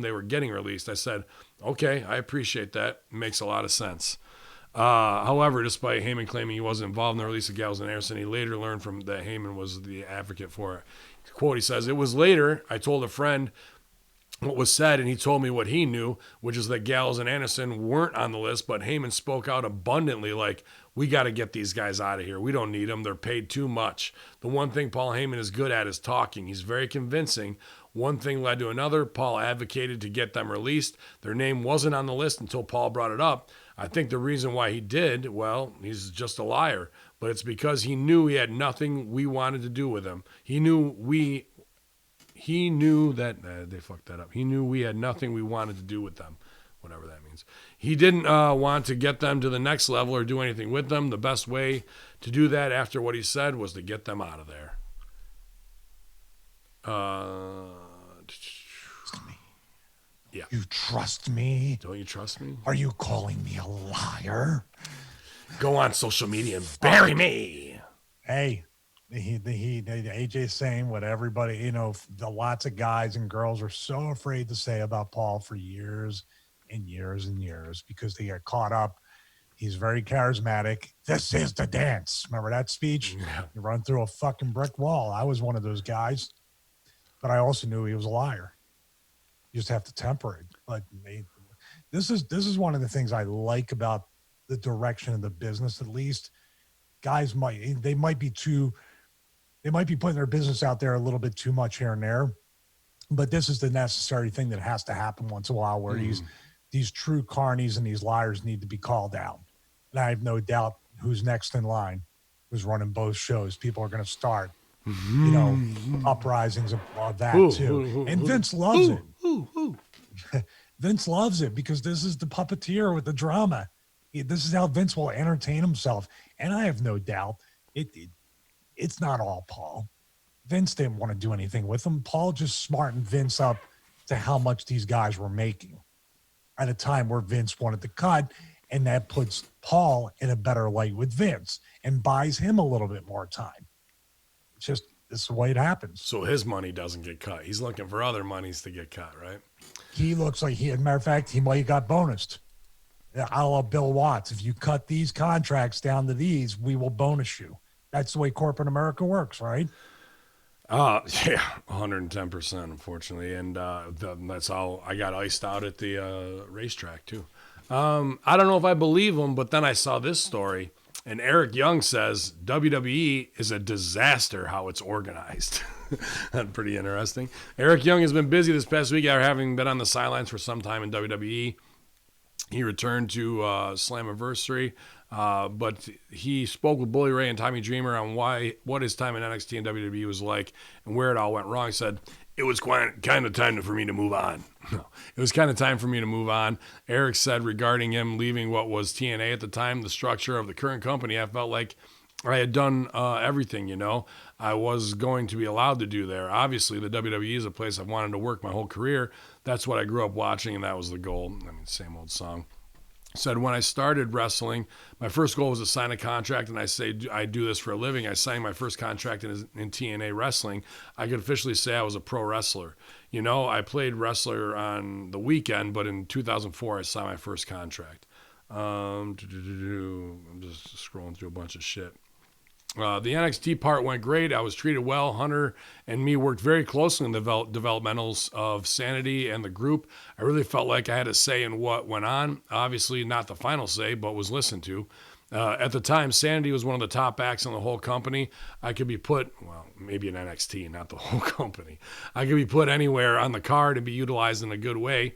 they were getting released. I said, okay, I appreciate that. It makes a lot of sense. However, despite Heyman claiming he wasn't involved in the release of Gallows and Anderson, he later learned from that Heyman was the advocate for it. Quote, he says, it was later I told a friend what was said, and he told me what he knew, which is that Gallows and Anderson weren't on the list, but Heyman spoke out abundantly like, we got to get these guys out of here. We don't need them. They're paid too much. The one thing Paul Heyman is good at is talking. He's very convincing. One thing led to another. Paul advocated to get them released. Their name wasn't on the list until Paul brought it up. I think the reason why he did, well, he's just a liar, but it's because he knew he had nothing we wanted to do with him. He knew that they fucked that up. He knew we had nothing we wanted to do with them, whatever that means. He didn't want to get them to the next level or do anything with them. The best way to do that after what he said was to get them out of there. Yeah. You trust me? Don't you trust me? Are you calling me a liar? Go on social media and bury me. Hey, AJ's saying what everybody, lots of guys and girls are so afraid to say about Paul for years and years and years because they get caught up. He's very charismatic. This is the dance. Remember that speech? Yeah. You run through a fucking brick wall. I was one of those guys, but I also knew he was a liar. You just have to temper it. But this is one of the things I like about the direction of the business. At least guys might be putting their business out there a little bit too much here and there. But this is the necessary thing that has to happen once in a while, where these true carnies and these liars need to be called out. And I have no doubt who's next in line, who's running both shows. People are going to start, uprisings of that too. And Vince loves it. Vince loves it because this is the puppeteer with the drama. This is how Vince will entertain himself. And I have no doubt it's not all Paul. Vince didn't want to do anything with him. Paul just smartened Vince up to how much these guys were making at a time where Vince wanted to cut, and that puts Paul in a better light with Vince and buys him a little bit more time. It's just, this is the way it happens. So his money doesn't get cut. He's looking for other monies to get cut, right? He looks like as a matter of fact, he might have got bonused. I love Bill Watts. If you cut these contracts down to these, we will bonus you. That's the way corporate America works, right? Yeah, 110%, unfortunately. And that's how I got iced out at the racetrack, too. I don't know if I believe him, but then I saw this story, and Eric Young says WWE is a disaster how it's organized. That's pretty interesting. Eric Young has been busy this past week after having been on the sidelines for some time in WWE. He returned to Slammiversary, but he spoke with Bully Ray and Tommy Dreamer on what his time in NXT and WWE was like and where it all went wrong. He said, it was kind of time for me to move on. It was kind of time for me to move on. Eric said regarding him leaving what was TNA at the time, the structure of the current company, I felt like I had done everything, I was going to be allowed to do there. Obviously, the WWE is a place I've wanted to work my whole career. That's what I grew up watching, and that was the goal. I mean, same old song. Said when I started wrestling, my first goal was to sign a contract, and I say I do this for a living. I signed my first contract in TNA wrestling. I could officially say I was a pro wrestler. I played wrestler on the weekend, but in 2004, I signed my first contract. I'm just scrolling through a bunch of shit. The NXT part went great. I was treated well. Hunter and me worked very closely in the developmentals of Sanity and the group. I really felt like I had a say in what went on. Obviously, not the final say, but was listened to. At the time, Sanity was one of the top acts in the whole company. I could be put, well, maybe in NXT, not the whole company. I could be put anywhere on the card and be utilized in a good way.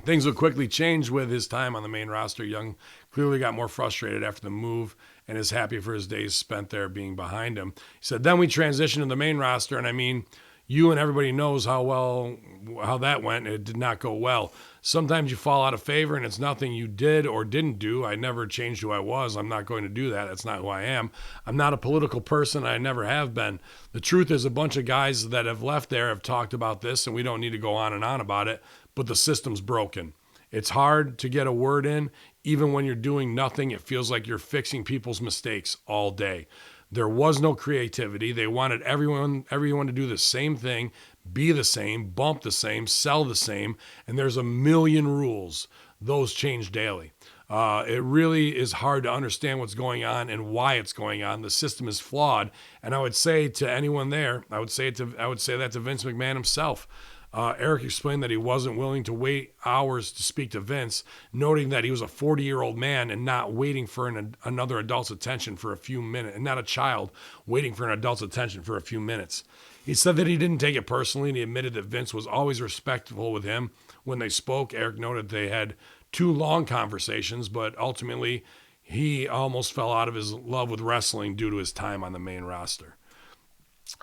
Things would quickly change with his time on the main roster. Young clearly got more frustrated after the move and is happy for his days spent there being behind him. He said, then we transitioned to the main roster, and I mean, you and everybody knows how that went. It did not go well. Sometimes you fall out of favor, and it's nothing you did or didn't do. I never changed who I was. I'm not going to do that. That's not who I am. I'm not a political person. I never have been. The truth is a bunch of guys that have left there have talked about this, and we don't need to go on and on about it, but the system's broken. It's hard to get a word in. Even when you're doing nothing, it feels like you're fixing people's mistakes all day. There was no creativity. They wanted everyone to do the same thing, be the same, bump the same, sell the same, and there's a million rules. Those change daily. It really is hard to understand what's going on and why it's going on. The system is flawed, and I would say to anyone there, I would say that to Vince McMahon himself. Eric explained that he wasn't willing to wait hours to speak to Vince, noting that he was a 40-year-old man and not waiting for another adult's attention for a few minutes, and not a child waiting for an adult's attention for a few minutes. He said that he didn't take it personally, and he admitted that Vince was always respectful with him when they spoke. Eric noted they had 2 long conversations, but ultimately he almost fell out of his love with wrestling due to his time on the main roster.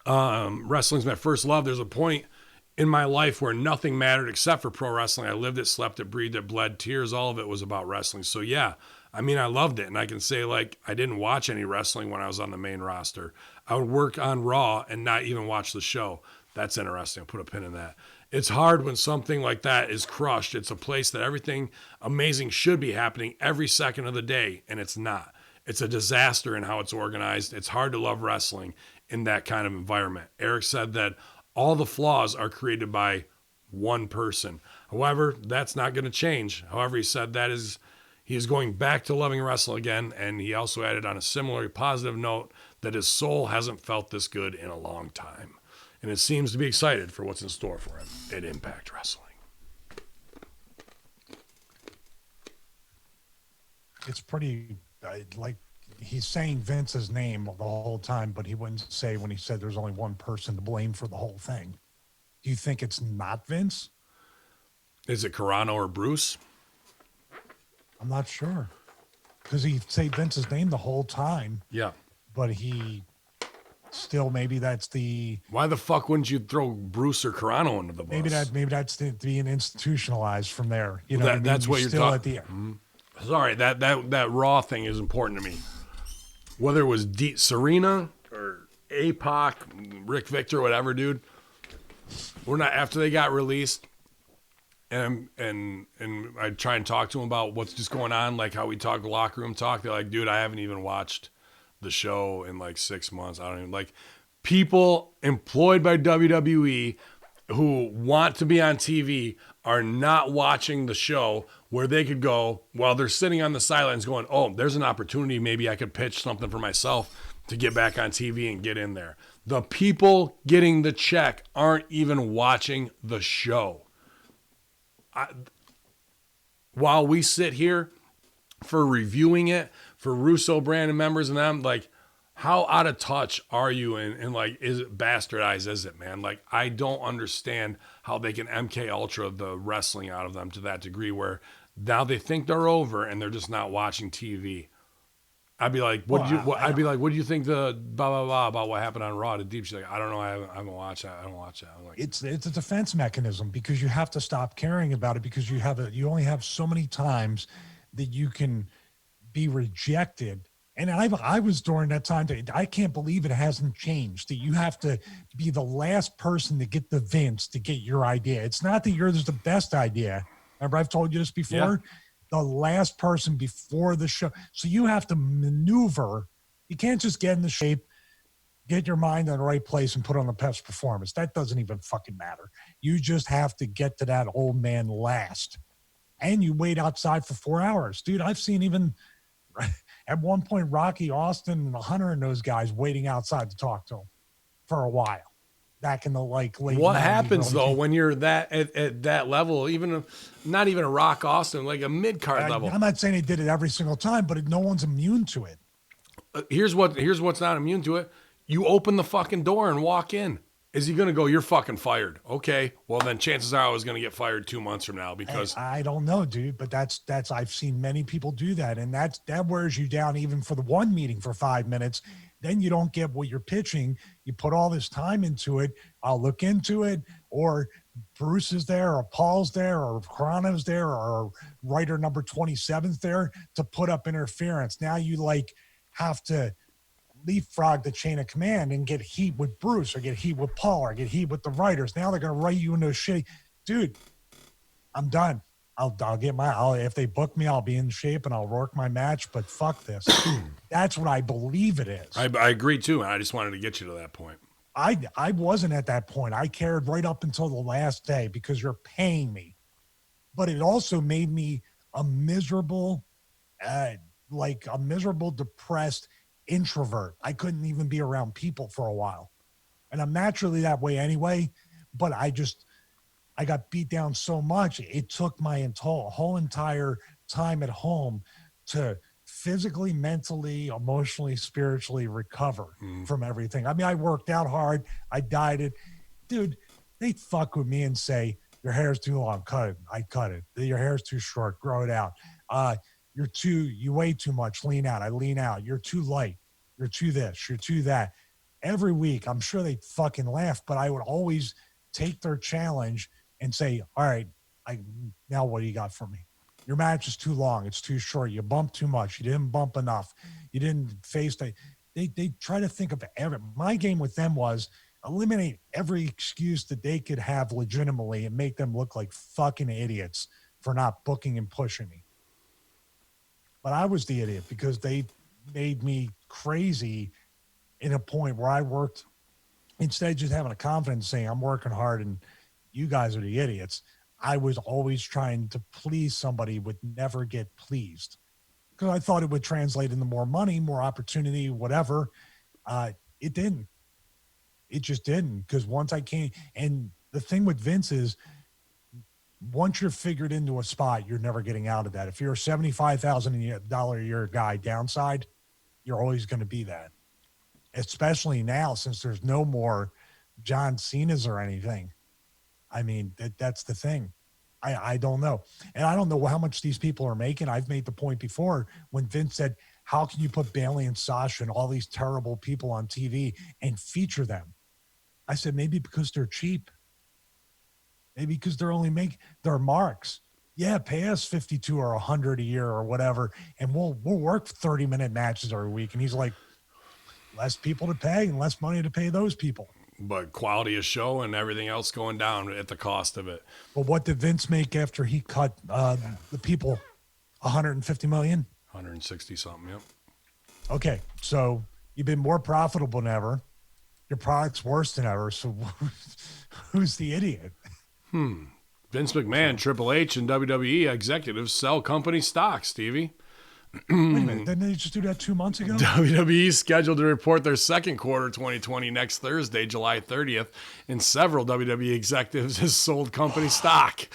Wrestling's my first love. There's a point in my life where nothing mattered except for pro wrestling. I lived it, slept it, breathed it, bled, tears. All of it was about wrestling. So yeah, I mean, I loved it. And I can say, like, I didn't watch any wrestling when I was on the main roster. I would work on Raw and not even watch the show. That's interesting. I'll put a pin in that. It's hard when something like that is crushed. It's a place that everything amazing should be happening every second of the day, and it's not. It's a disaster in how it's organized. It's hard to love wrestling in that kind of environment. Eric said that all the flaws are created by one person. However, that's not going to change. However, he said he is going back to loving wrestling again, and he also added on a similarly positive note that his soul hasn't felt this good in a long time. And it seems to be excited for what's in store for him at Impact Wrestling. It's pretty, like, he's saying Vince's name the whole time, but he wouldn't say when he said there's only one person to blame for the whole thing. Do you think it's not Vince? Is it Carano or Bruce? I'm not sure. Because he said Vince's name the whole time. Yeah. But he still, maybe that's the... Why the fuck wouldn't you throw Bruce or Carano into the bus? Maybe that's being institutionalized from there. You know, that's what you're talking. Mm-hmm. Sorry, that Raw thing is important to me. Whether it was Serena or APOC, Rick Victor, whatever, dude. We're not, after they got released, and I try and talk to them about what's just going on, like how we talk locker room talk. They're like, dude, I haven't even watched the show in like 6 months. I don't even, like, people employed by WWE who want to be on TV are not watching the show where they could go while they're sitting on the sidelines going, oh, there's an opportunity. Maybe I could pitch something for myself to get back on TV and get in there. The people getting the check aren't even watching the show. While we sit here for reviewing it, for Russo brand members and them, like, how out of touch are you and like, is it bastardized, is it, man? Like, I don't understand how they can MK Ultra the wrestling out of them to that degree where now they think they're over and they're just not watching TV. I'd be like, what do you think the blah, blah, blah about what happened on Raw to Deep? She's like, I don't know. I haven't watched that. I don't watch that. I'm like, it's a defense mechanism because you have to stop caring about it because you only have so many times that you can be rejected. And I was during that time. I can't believe it hasn't changed. That you have to be the last person to get the Vince to get your idea. It's not that yours is the best idea. Remember, I've told you this before. Yeah. The last person before the show. So you have to maneuver. You can't just get in the shape, get your mind in the right place, and put on the best performance. That doesn't even fucking matter. You just have to get to that old man last. And you wait outside for 4 hours. Dude, I've seen even At one point, Rocky Austin and Hunter and those guys waiting outside to talk to him for a while. Back in the late what 90s, happens though early when you're that at that level, not even a Rock Austin, like a mid-card level? I'm not saying they did it every single time, but no one's immune to it. Here's what's not immune to it. You open the fucking door and walk in. Is he going to go, you're fucking fired? Okay, well then chances are I was going to get fired 2 months from now because I don't know, dude, but that's I've seen many people do that, and that wears you down even for the one meeting for 5 minutes. Then you don't get what you're pitching. You put all this time into it. I'll look into it, or Bruce is there, or Paul's there, or Carano's there, or writer number 27's there to put up interference. Now you have to leapfrog the chain of command and get heat with Bruce, or get heat with Paul, or get heat with the writers. Now they're going to write you into shit. Dude, I'm done. I'll get if they book me, I'll be in shape and I'll work my match, but fuck this. That's what I believe it is. I agree too. And I just wanted to get you to that point. I wasn't at that point. I cared right up until the last day because you're paying me. But it also made me a miserable, depressed introvert. I couldn't even be around people for a while. And I'm naturally that way anyway, but I got beat down so much. It took my whole entire time at home to physically, mentally, emotionally, spiritually recover from everything. I mean, I worked out hard. I dieted. Dude, they'd fuck with me and say, your hair's too long, cut it. I cut it. Your hair's too short, grow it out. You weigh too much, lean out. I lean out. You're too light. You're too this. You're too that. Every week, I'm sure they'd fucking laugh, but I would always take their challenge and say, all right, now what do you got for me? Your match is too long. It's too short. You bumped too much. You didn't bump enough. You didn't face they try to think of my game with them was eliminate every excuse that they could have legitimately and make them look like fucking idiots for not booking and pushing me. But I was the idiot because they made me crazy in a point where I worked, instead of just having a confidence saying I'm working hard and you guys are the idiots, I was always trying to please somebody, would never get pleased because I thought it would translate into more money, more opportunity, whatever. It didn't. It just didn't, because once I came, and the thing with Vince is once you're figured into a spot, you're never getting out of that. If you're a $75,000 a year guy downside, you're always going to be that, especially now since there's no more John Cena's or anything. I mean, that's the thing. I don't know. And I don't know how much these people are making. I've made the point before when Vince said, how can you put Bayley and Sasha and all these terrible people on TV and feature them? I said, maybe because they're cheap. Maybe because they're only making their marks. Yeah, pay us 52 or 100 a year or whatever, and we'll work 30-minute matches every week. And he's like, less people to pay and less money to pay those people. But quality of show and everything else going down at the cost of it. But what did Vince make after he cut the people? 150 million? 160 something, yep. Okay, so you've been more profitable than ever. Your product's worse than ever. So who's the idiot? Vince McMahon, Triple H, and WWE executives sell company stock, Stevie. Wait a minute, didn't they just do that 2 months ago? WWE is scheduled to report their second quarter 2020 next Thursday, July 30th, and several WWE executives has sold company stock.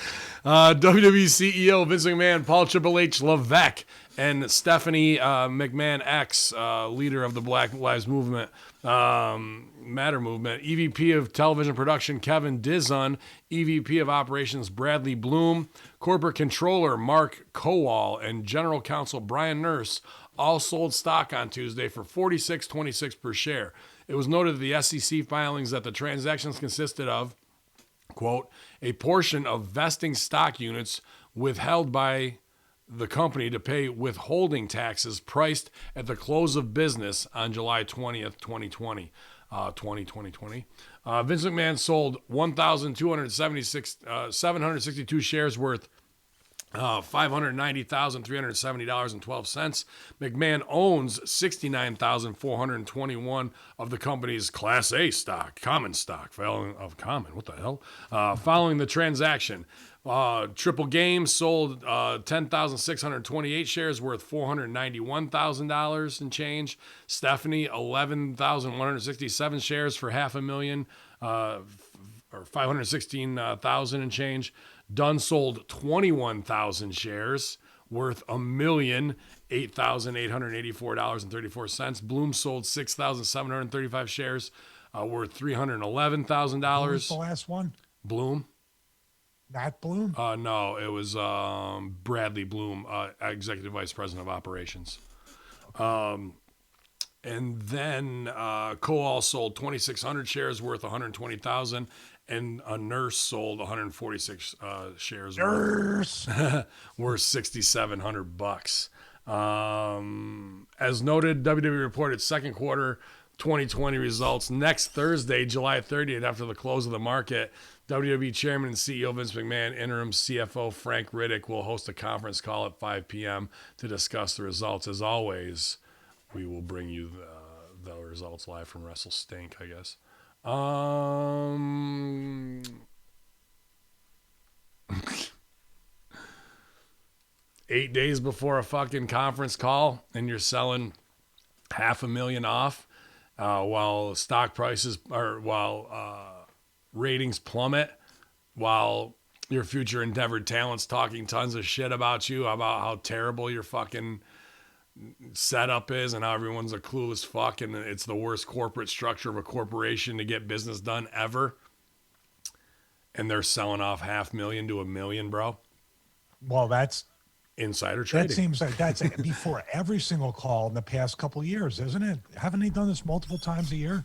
WWE CEO Vince McMahon, Paul Triple H Levesque, and Stephanie McMahon X, leader of the Black Lives Movement, Matter movement, EVP of television production Kevin Dizon, EVP of operations Bradley Bloom, corporate controller Mark Kowal, and general counsel Brian Nurse all sold stock on Tuesday for $46.26 per share. It was noted in the SEC filings that the transactions consisted of, quote, a portion of vesting stock units withheld by the company to pay withholding taxes priced at the close of business on July 20th, 2020. 2020. Vince McMahon sold 762 shares worth $590,370.12. McMahon owns 69,421 of the company's Class A stock, common stock, following the transaction. Triple Game sold 10,628 shares worth $491,000 and change. Stephanie, 11,167 shares for $500,000 or 516,000 and change. Dunn sold 21,000 shares worth $1,008,884.34. Bloom sold 6,735 shares worth $311,000. Who was the last one? Bloom. Matt Bloom? No, it was Bradley Bloom, Executive Vice President of Operations. And then Coal sold 2,600 shares worth $120,000, and a Nurse sold 146 shares worth $6,700. As noted, WWE reported second quarter 2020 results next Thursday, July 30th, after the close of the market. WWE Chairman and CEO Vince McMahon, interim CFO Frank Riddick will host a conference call at 5 p.m. to discuss the results. As always, we will bring you the results live from Wrestle Stink, I guess. 8 days before a fucking conference call, and you're selling $500,000 off, while stock prices while ratings plummet, while your future endeavored talent's talking tons of shit about you, about how terrible your fucking setup is and how everyone's a clueless fuck and it's the worst corporate structure of a corporation to get business done ever. And they're selling off $500,000 to $1 million, bro. Well, that's insider trading. That seems like that's before every single call in the past couple of years, isn't it? Haven't they done this multiple times a year?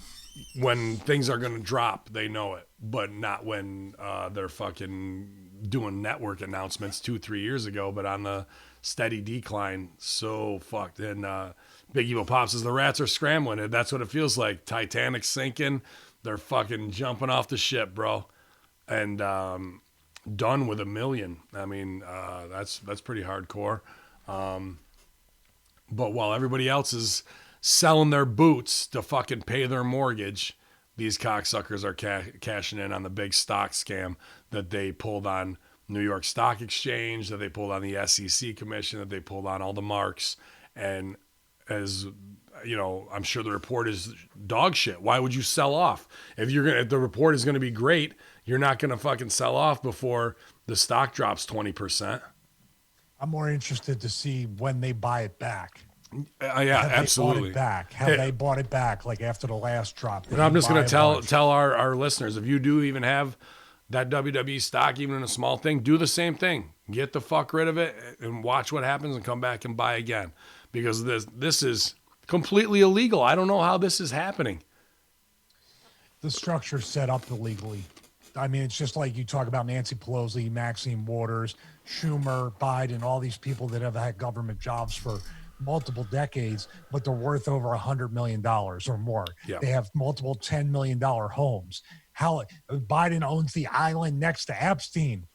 When things are going to drop, they know it, but not when they're fucking doing network announcements 2-3 years ago, but on the steady decline. So fucked. And Big Evil Pop says the rats are scrambling, and that's what it feels like. Titanic's sinking. They're fucking jumping off the ship, bro. And done with $1 million. I mean, that's pretty hardcore. But while everybody else is selling their boots to fucking pay their mortgage, these cocksuckers are cashing in on the big stock scam that they pulled on New York Stock Exchange, that they pulled on the SEC Commission, that they pulled on all the marks. And as you know, I'm sure the report is dog shit. Why would you sell off? If the report is gonna be great, you're not gonna fucking sell off before the stock drops 20%. I'm more interested to see when they buy it back. Yeah, absolutely. Have they bought it back like after the last drop? And I'm just going to tell our listeners, if you do even have that WWE stock, even in a small thing, do the same thing. Get the fuck rid of it and watch what happens and come back and buy again. Because this is completely illegal. I don't know how this is happening. The structure's set up illegally. I mean, it's just like you talk about Nancy Pelosi, Maxine Waters, Schumer, Biden, all these people that have had government jobs for multiple decades, but they're worth over $100 million or more. Yeah. They have multiple $10 million homes. How Biden owns the island next to Epstein,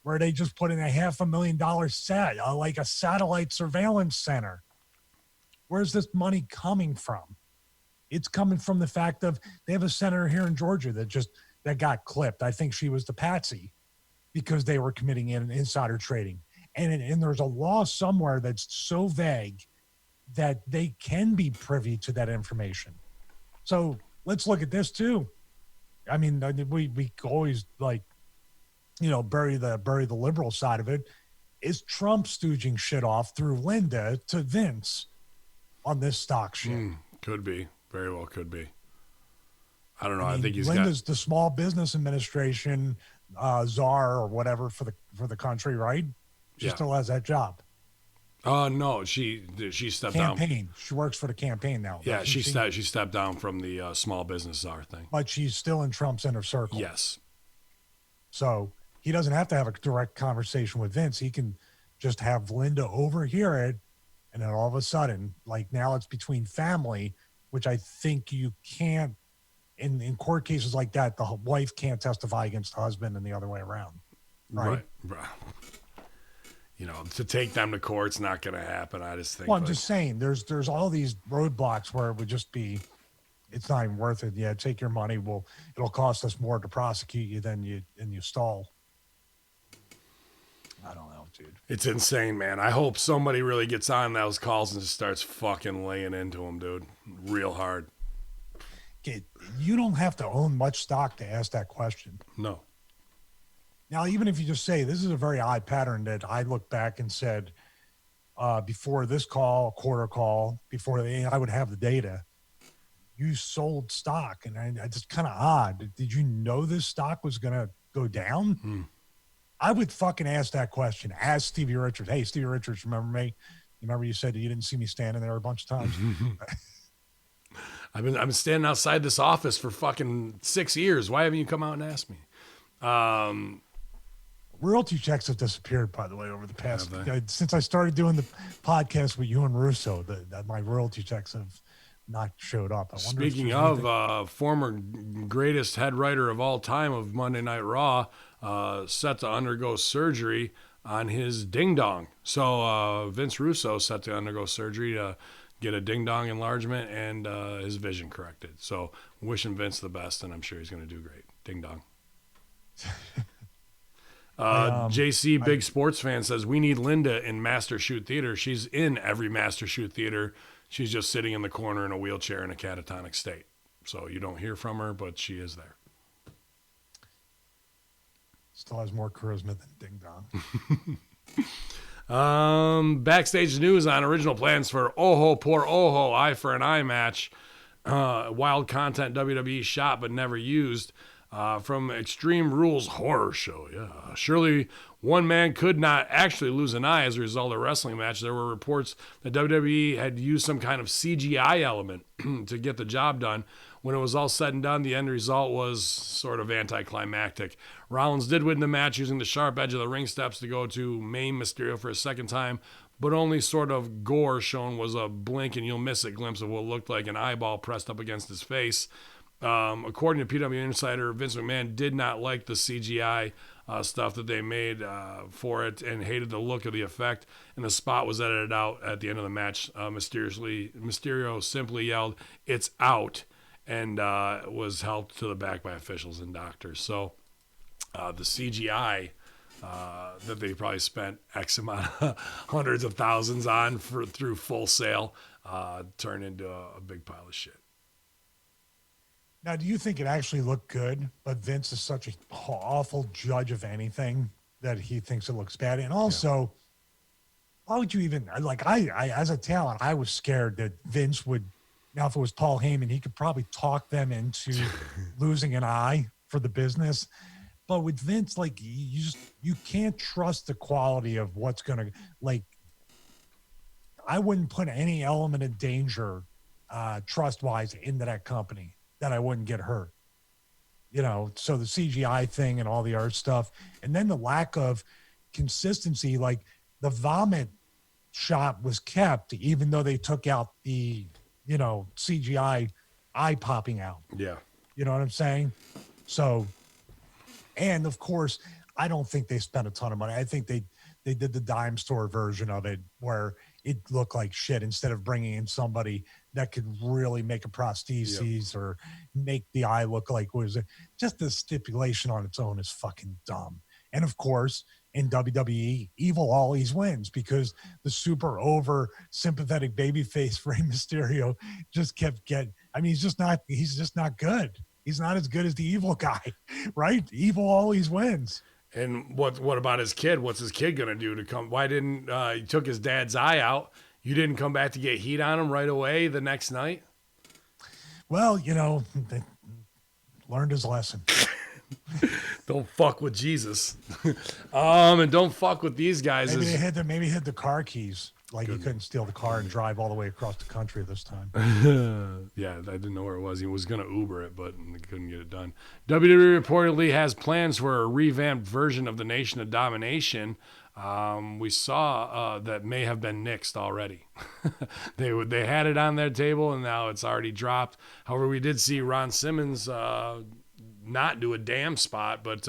where they just put in a $500,000 set, like a satellite surveillance center. Where's this money coming from? It's coming from the fact of they have a senator here in Georgia that got clipped. I think she was the patsy because they were committing insider trading. And there's a law somewhere that's so vague that they can be privy to that information. So let's look at this too. I mean, we always bury the liberal side of it. Is Trump stooging shit off through Linda to Vince on this stock shit? Could be. Very well could be. I don't know. I think Linda's the Small Business Administration czar or whatever for the country, right? She still has that job. No, she stepped down. Campaign. She works for the campaign now. Yeah, she stepped down from the small business czar thing. But she's still in Trump's inner circle. Yes. So he doesn't have to have a direct conversation with Vince. He can just have Linda overhear it, and then all of a sudden, like now it's between family, which I think you can't. In court cases like that, the wife can't testify against the husband and the other way around. Right. You know, to take them to court's not going to happen. I just think. Well, I'm just saying, there's all these roadblocks where it would just be, it's not even worth it. Yeah, take your money. It'll cost us more to prosecute you than you stall. I don't know, dude. It's insane, man. I hope somebody really gets on those calls and just starts fucking laying into them, dude. Real hard. You don't have to own much stock to ask that question. No. Now, even if you just say, this is a very odd pattern that I look back and said, before this call, quarter call, before I would have the data, you sold stock. And I just kind of odd. Did you know this stock was going to go down? I would fucking ask that question. Ask Stevie Richards. Hey, Stevie Richards, remember me? You remember you said you didn't see me standing there a bunch of times? I've been standing outside this office for fucking 6 years. Why haven't you come out and asked me? Royalty checks have disappeared, by the way, over the past since I started doing the podcast with you and Russo. My royalty checks have not showed up. Speaking of, former greatest head writer of all time of Monday Night Raw, set to undergo surgery on his ding dong. So Vince Russo set to undergo surgery to get a ding dong enlargement and his vision corrected. So wishing Vince the best, and I'm sure he's going to do great. Ding dong. JC, big sports fan, says we need Linda in Master Shoot Theater. She's in every Master Shoot Theater. She's just sitting in the corner in a wheelchair in a catatonic state. So you don't hear from her, but she is there. Still has more charisma than Ding Dong. Backstage news on original plans for Oho Por Oho Eye for an Eye match. Wild content WWE shot but never used. From Extreme Rules Horror Show. Yeah. Surely one man could not actually lose an eye as a result of a wrestling match. There were reports that WWE had used some kind of CGI element to get the job done. When it was all said and done, the end result was sort of anticlimactic. Rollins did win the match using the sharp edge of the ring steps to go to maim Mysterio for a second time, but only sort of gore shown was a blink and you'll miss it glimpse of what looked like an eyeball pressed up against his face. According to PW Insider, Vince McMahon did not like the CGI stuff that they made for it and hated the look of the effect, and the spot was edited out at the end of the match. Mysterio simply yelled, "It's out," and was helped to the back by officials and doctors. So the CGI that they probably spent X amount of hundreds of thousands on through Full Sail turned into a big pile of shit. Now, do you think it actually looked good, but Vince is such an awful judge of anything that he thinks it looks bad? And also, why would you even, like, I as a talent, I was scared that Vince would, now if it was Paul Heyman, he could probably talk them into losing an eye for the business. But with Vince, like, you can't trust the quality of what's going to, like, I wouldn't put any element of danger trust-wise into that company that I wouldn't get hurt. You know, so the CGI thing and all the art stuff, and then the lack of consistency, like the vomit shot was kept, even though they took out the, CGI eye popping out. Yeah. You know what I'm saying? So, and of course, I don't think they spent a ton of money. I think they did the dime store version of it where it looked like shit instead of bringing in somebody that could really make a prosthesis or make the eye look like was just the stipulation on its own is fucking dumb. And of course, in WWE, evil always wins because the super over sympathetic babyface Rey Mysterio just kept getting, I mean, he's just not good. He's not as good as the evil guy, right? Evil always wins. And what about his kid? What's his kid going to do to come? Why didn't he took his dad's eye out? You didn't come back to get heat on him right away the next night? Well, they learned his lesson. Don't fuck with Jesus. And don't fuck with these guys. Maybe they hid the car keys. Like he couldn't steal the car and drive all the way across the country this time. Yeah, I didn't know where it was. He was going to Uber it, but he couldn't get it done. WWE reportedly has plans for a revamped version of the Nation of Domination. We saw that may have been nixed already. They had it on their table, and now it's already dropped. However, we did see Ron Simmons not do a damn spot, but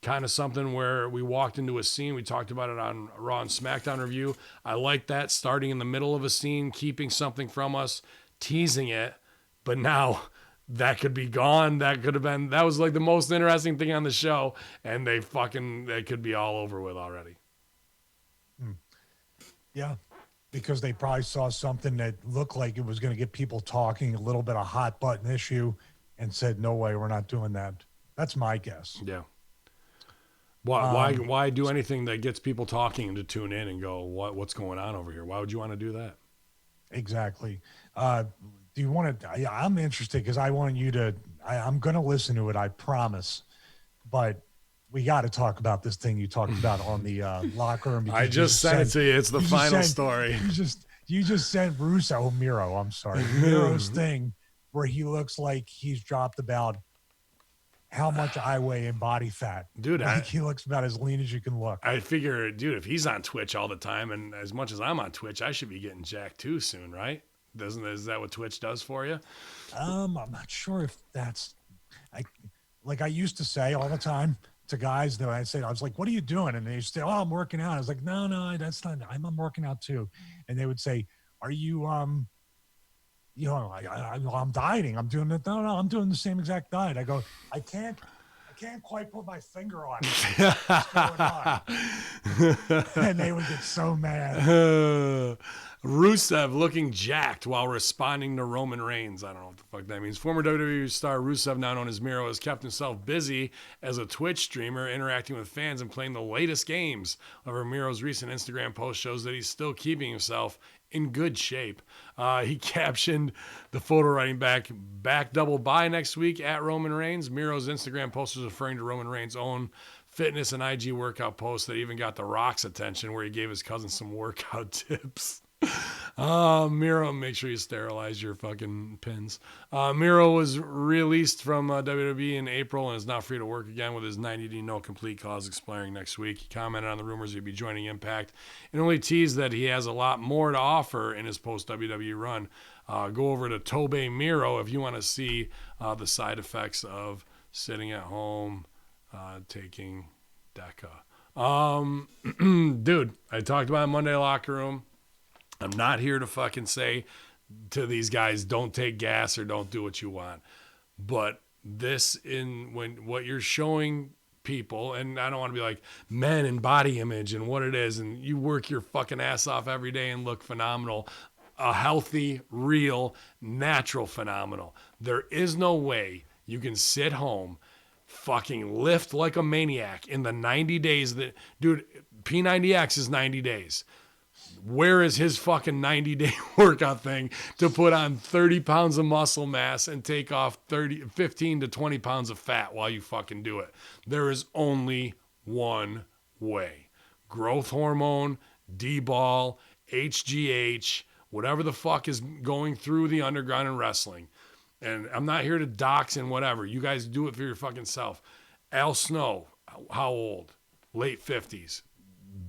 kind of something where we walked into a scene. We talked about it on Raw and SmackDown review. I like that, starting in the middle of a scene, keeping something from us, teasing it, but now that could be gone. That was like the most interesting thing on the show, and they could be all over with already. Yeah, because they probably saw something that looked like it was going to get people talking, a little bit of hot button issue, and said, "No way, we're not doing that." That's my guess. Yeah. Why do anything that gets people talking to tune in and go, what's going on over here? Why would you want to do that? Exactly. Do you want to? I'm interested because I want you to. I'm going to listen to it. I promise. But we got to talk about this thing you talked about on the locker room. I just sent it to you. It's the final story. You just sent Miro. I'm sorry, Miro's thing where he looks like he's dropped about how much I weigh in body fat. Dude, like he looks about as lean as you can look. I figure, dude, if he's on Twitch all the time, and as much as I'm on Twitch, I should be getting jacked too soon, right? Is that what Twitch does for you? I'm not sure if that's I used to say all the time to guys that I was like, "What are you doing?" And they used to say, "Oh, I'm working out." I was like, "No, that's not. I'm working out too." And they would say, "Are you I'm dieting. I'm doing it. No, I'm doing the same exact diet." I go, I can't quite put my finger on it. What's going on? And they would get so mad. Rusev looking jacked while responding to Roman Reigns. I don't know what the fuck that means. Former WWE star Rusev, now known as Miro, has kept himself busy as a Twitch streamer, interacting with fans and playing the latest games. However, Miro's recent Instagram post shows that he's still keeping himself in good shape. He captioned the photo writing back double bye next week at Roman Reigns. Miro's Instagram post was referring to Roman Reigns' own fitness and IG workout post that even got The Rock's attention, where he gave his cousin some workout tips. Miro, make sure you sterilize your fucking pins. Miro was released from WWE in April and is now free to work again with his 90-day no complete cause expiring next week. He commented on the rumors he'd be joining Impact and only teased that he has a lot more to offer in his post-WWE run. Go over to Tobe Miro if you want to see the side effects of sitting at home taking Deca. Dude, I talked about Monday Locker Room. I'm not here to fucking say to these guys, don't take gas or don't do what you want. But when what you're showing people, and I don't want to be like men and body image and what it is, and you work your fucking ass off every day and look phenomenal, a healthy, real, natural phenomenal. There is no way you can sit home, fucking lift like a maniac in the 90 days that, dude, P90X is 90 days. Where is his fucking 90-day workout thing to put on 30 pounds of muscle mass and take off 15 to 20 pounds of fat while you fucking do it? There is only one way. Growth hormone, D-ball, HGH, whatever the fuck is going through the underground in wrestling. And I'm not here to dox and whatever. You guys do it for your fucking self. Al Snow, how old? Late 50s.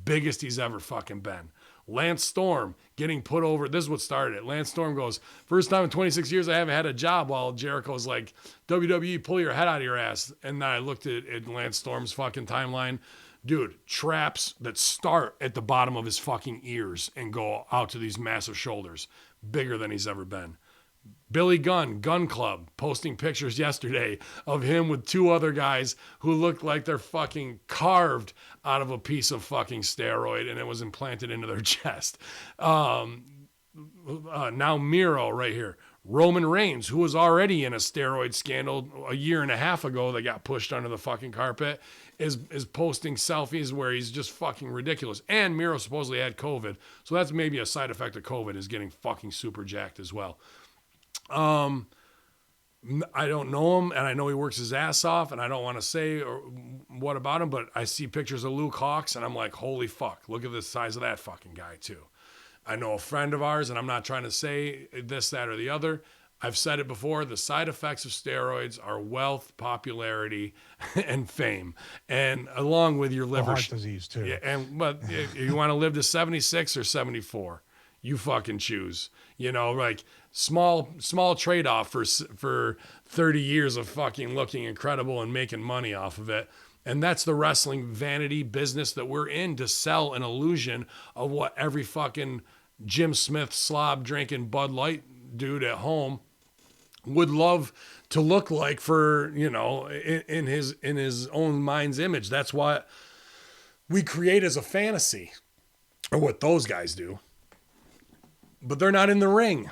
Biggest he's ever fucking been. Lance Storm getting put over. This is what started it. Lance Storm goes, first time in 26 years I haven't had a job, while Jericho's like, WWE, pull your head out of your ass. And then I looked at Lance Storm's fucking timeline. Dude, traps that start at the bottom of his fucking ears and go out to these massive shoulders. Bigger than he's ever been. Billy Gunn, Gun Club, posting pictures yesterday of him with two other guys who looked like they're fucking carved out of a piece of fucking steroid and it was implanted into their chest. Now Miro right here. Roman Reigns, who was already in a steroid scandal a year and a half ago that got pushed under the fucking carpet, is posting selfies where he's just fucking ridiculous. And Miro supposedly had COVID, so that's maybe a side effect of COVID, is getting fucking super jacked as well. I don't know him, and I know he works his ass off, and I don't want to say what about him, but I see pictures of Luke Hawx, and I'm like, holy fuck, look at the size of that fucking guy, too. I know a friend of ours, and I'm not trying to say this, that, or the other. I've said it before, the side effects of steroids are wealth, popularity, and fame, and along with your liver. Heart disease, too. Yeah, but if you want to live to 76 or 74, you fucking choose. You know, like small trade-off for 30 years of fucking looking incredible and making money off of it. And that's the wrestling vanity business that we're in, to sell an illusion of what every fucking Jim Smith slob drinking Bud Light dude at home would love to look like for, you know, in his own mind's image. That's what we create as a fantasy. or what those guys do. But they're not in the ring.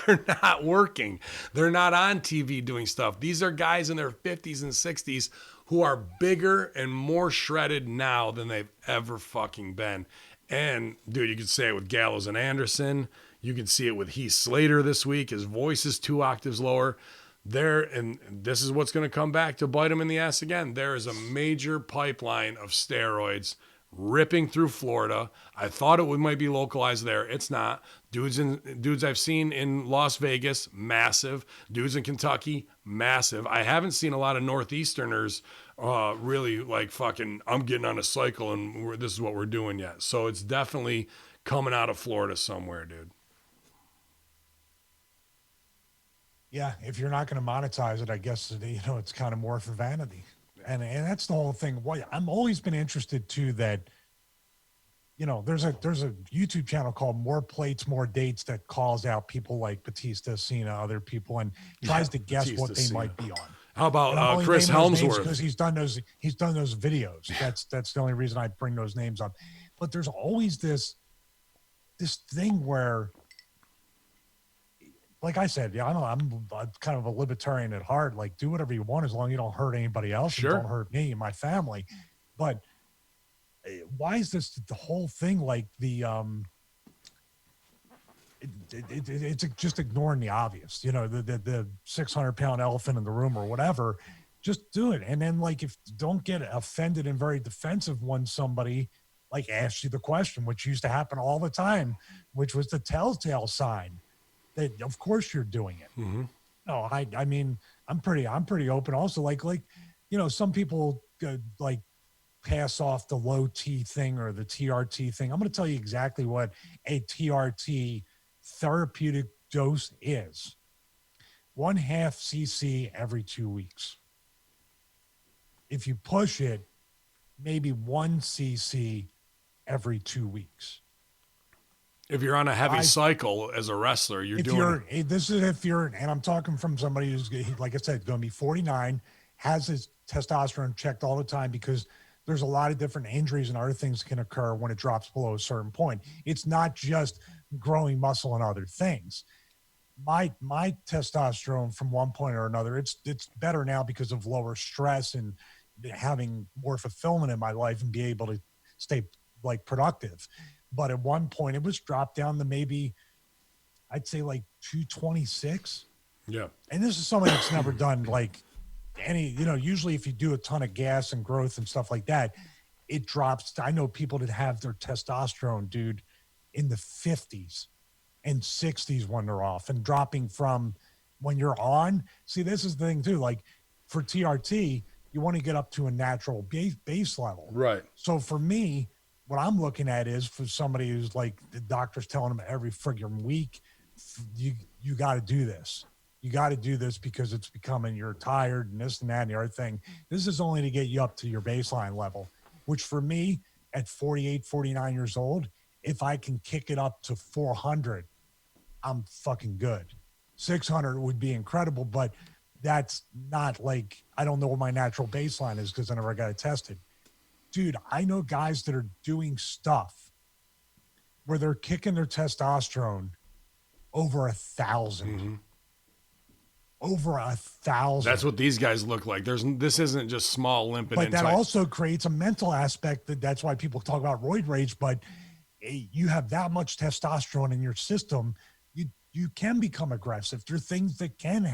They're not working. They're not on TV doing stuff. These are guys in their 50s and 60s who are bigger and more shredded now than they've ever fucking been. And, dude, you could say it with Gallows and Anderson. You can see it with Heath Slater this week. His voice is 2 octaves lower. And this is what's going to come back to bite him in the ass again. There is a major pipeline of steroids ripping through Florida. I thought it might be localized there. It's not. Dudes I've seen in Las Vegas, massive. Dudes in Kentucky, massive. I haven't seen a lot of Northeasterners really like fucking, I'm getting on a cycle and this is what we're doing yet. So it's definitely coming out of Florida somewhere, dude. Yeah, if you're not going to monetize it, I guess, it's kind of more for vanity. And that's the whole thing. Why I'm always been interested too that, there's a YouTube channel called More Plates, More Dates that calls out people like Batista, Cena, other people, and tries to guess Batista, what they Cena. might be on. How about Chris Helmsworth? Because he's done those videos. That's the only reason I bring those names up. But there's always this thing where, like I said, I'm kind of a libertarian at heart. Like, do whatever you want as long as you don't hurt anybody else. Sure. And don't hurt me and my family. But why is this the whole thing like the it's just ignoring the obvious, the 600-pound elephant in the room or whatever. Just do it. And then, like, if don't get offended and very defensive when somebody like asks you the question, which used to happen all the time, which was the telltale sign that of course you're doing it. Mm-hmm. No, I mean, I'm pretty open. Also, like, some people like pass off the low T thing or the TRT thing. I'm going to tell you exactly what a TRT therapeutic dose is. 1/2 cc every 2 weeks. If you push it, maybe 1 cc every 2 weeks. If you're on a heavy cycle as a wrestler, and I'm talking from somebody who's, like I said, going to be 49, has his testosterone checked all the time, because there's a lot of different injuries and other things can occur when it drops below a certain point. It's not just growing muscle and other things. My testosterone from one point or another, it's better now because of lower stress and having more fulfillment in my life and be able to stay like productive. But at one point it was dropped down to maybe, I'd say like 226. Yeah. And this is something that's never done like any, usually if you do a ton of gas and growth and stuff like that, it drops. I know people that have their testosterone, dude, in the 50s and 60s when they're off, and dropping from when you're on. See, this is the thing too. Like for TRT, you want to get up to a natural base level. Right. So for me, what I'm looking at is for somebody who's like the doctor's telling them every friggin' week, you got to do this. You got to do this because it's becoming, you're tired and this and that and the other thing. This is only to get you up to your baseline level, which for me at 48, 49 years old, if I can kick it up to 400, I'm fucking good. 600 would be incredible, but that's not like, I don't know what my natural baseline is because I never got it tested. Dude, I know guys that are doing stuff where they're kicking their testosterone over 1,000. Mm-hmm. Over 1,000. That's what these guys look like. This isn't just small limping. But that also creates a mental aspect. That's why people talk about roid rage. But you have that much testosterone in your system, you can become aggressive. There are things that can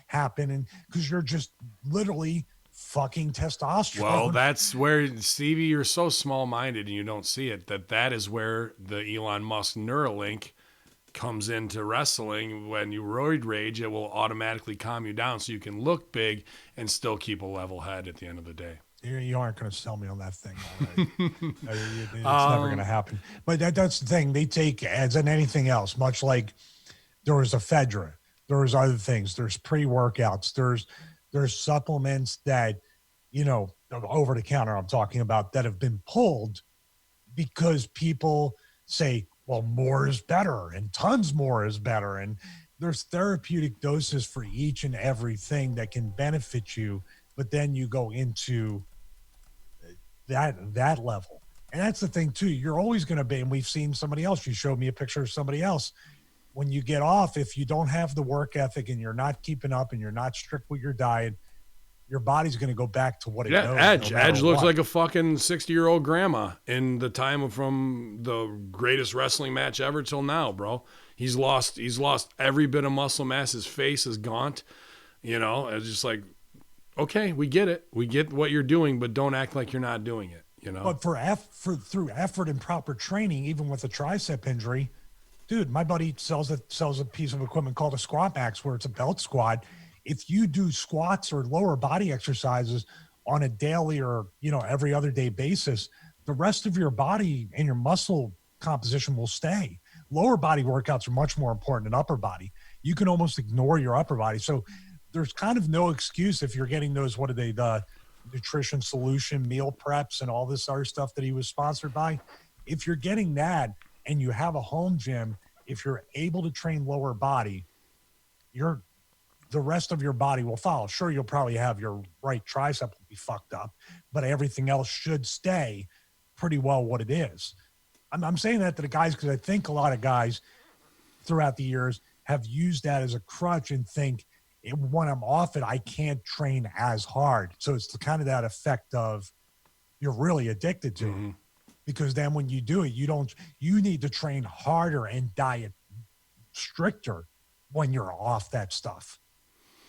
happen, and because you're just literally fucking testosterone. Well, that's where, Stevie, you're so small-minded and you don't see it, that is where the Elon Musk Neuralink comes into wrestling. When you roid rage, it will automatically calm you down so you can look big and still keep a level head at the end of the day. You aren't going to sell me on that thing already. It's never going to happen. But that's the thing. They take, as in anything else, much like there was ephedra, there was other things, there's pre-workouts, there's supplements that, over the counter I'm talking about, that have been pulled because people say, well, more is better and tons more is better. And there's therapeutic doses for each and everything that can benefit you. But then you go into that level. And that's the thing too. You're always going to be, and we've seen somebody else. You showed me a picture of somebody else. When you get off, if you don't have the work ethic and you're not keeping up and you're not strict with your diet, your body's going to go back to what it knows. Edge looks like a fucking 60-year-old grandma in the time from the greatest wrestling match ever till now, bro. He's lost every bit of muscle mass. His face is gaunt. You know, it's just like, okay, we get it. We get what you're doing, but don't act like you're not doing it, you know? But through effort and proper training, even with a tricep injury, dude, my buddy sells a piece of equipment called a squat max, where it's a belt squat. If you do squats or lower body exercises on a daily or, you know, every other day basis, the rest of your body and your muscle composition will stay. Lower body workouts are much more important than upper body. You can almost ignore your upper body. So there's kind of no excuse if you're getting those, the nutrition solution, meal preps, and all this other stuff that he was sponsored by. If you're getting that and you have a home gym, if you're able to train lower body, the rest of your body will follow. Sure, you'll probably have your right tricep will be fucked up, but everything else should stay pretty well what it is. I'm saying that to the guys because I think a lot of guys throughout the years have used that as a crutch and think, when I'm off it, I can't train as hard. So it's kind of that effect of you're really addicted to it. Because then when you do it, you need to train harder and diet stricter when you're off that stuff.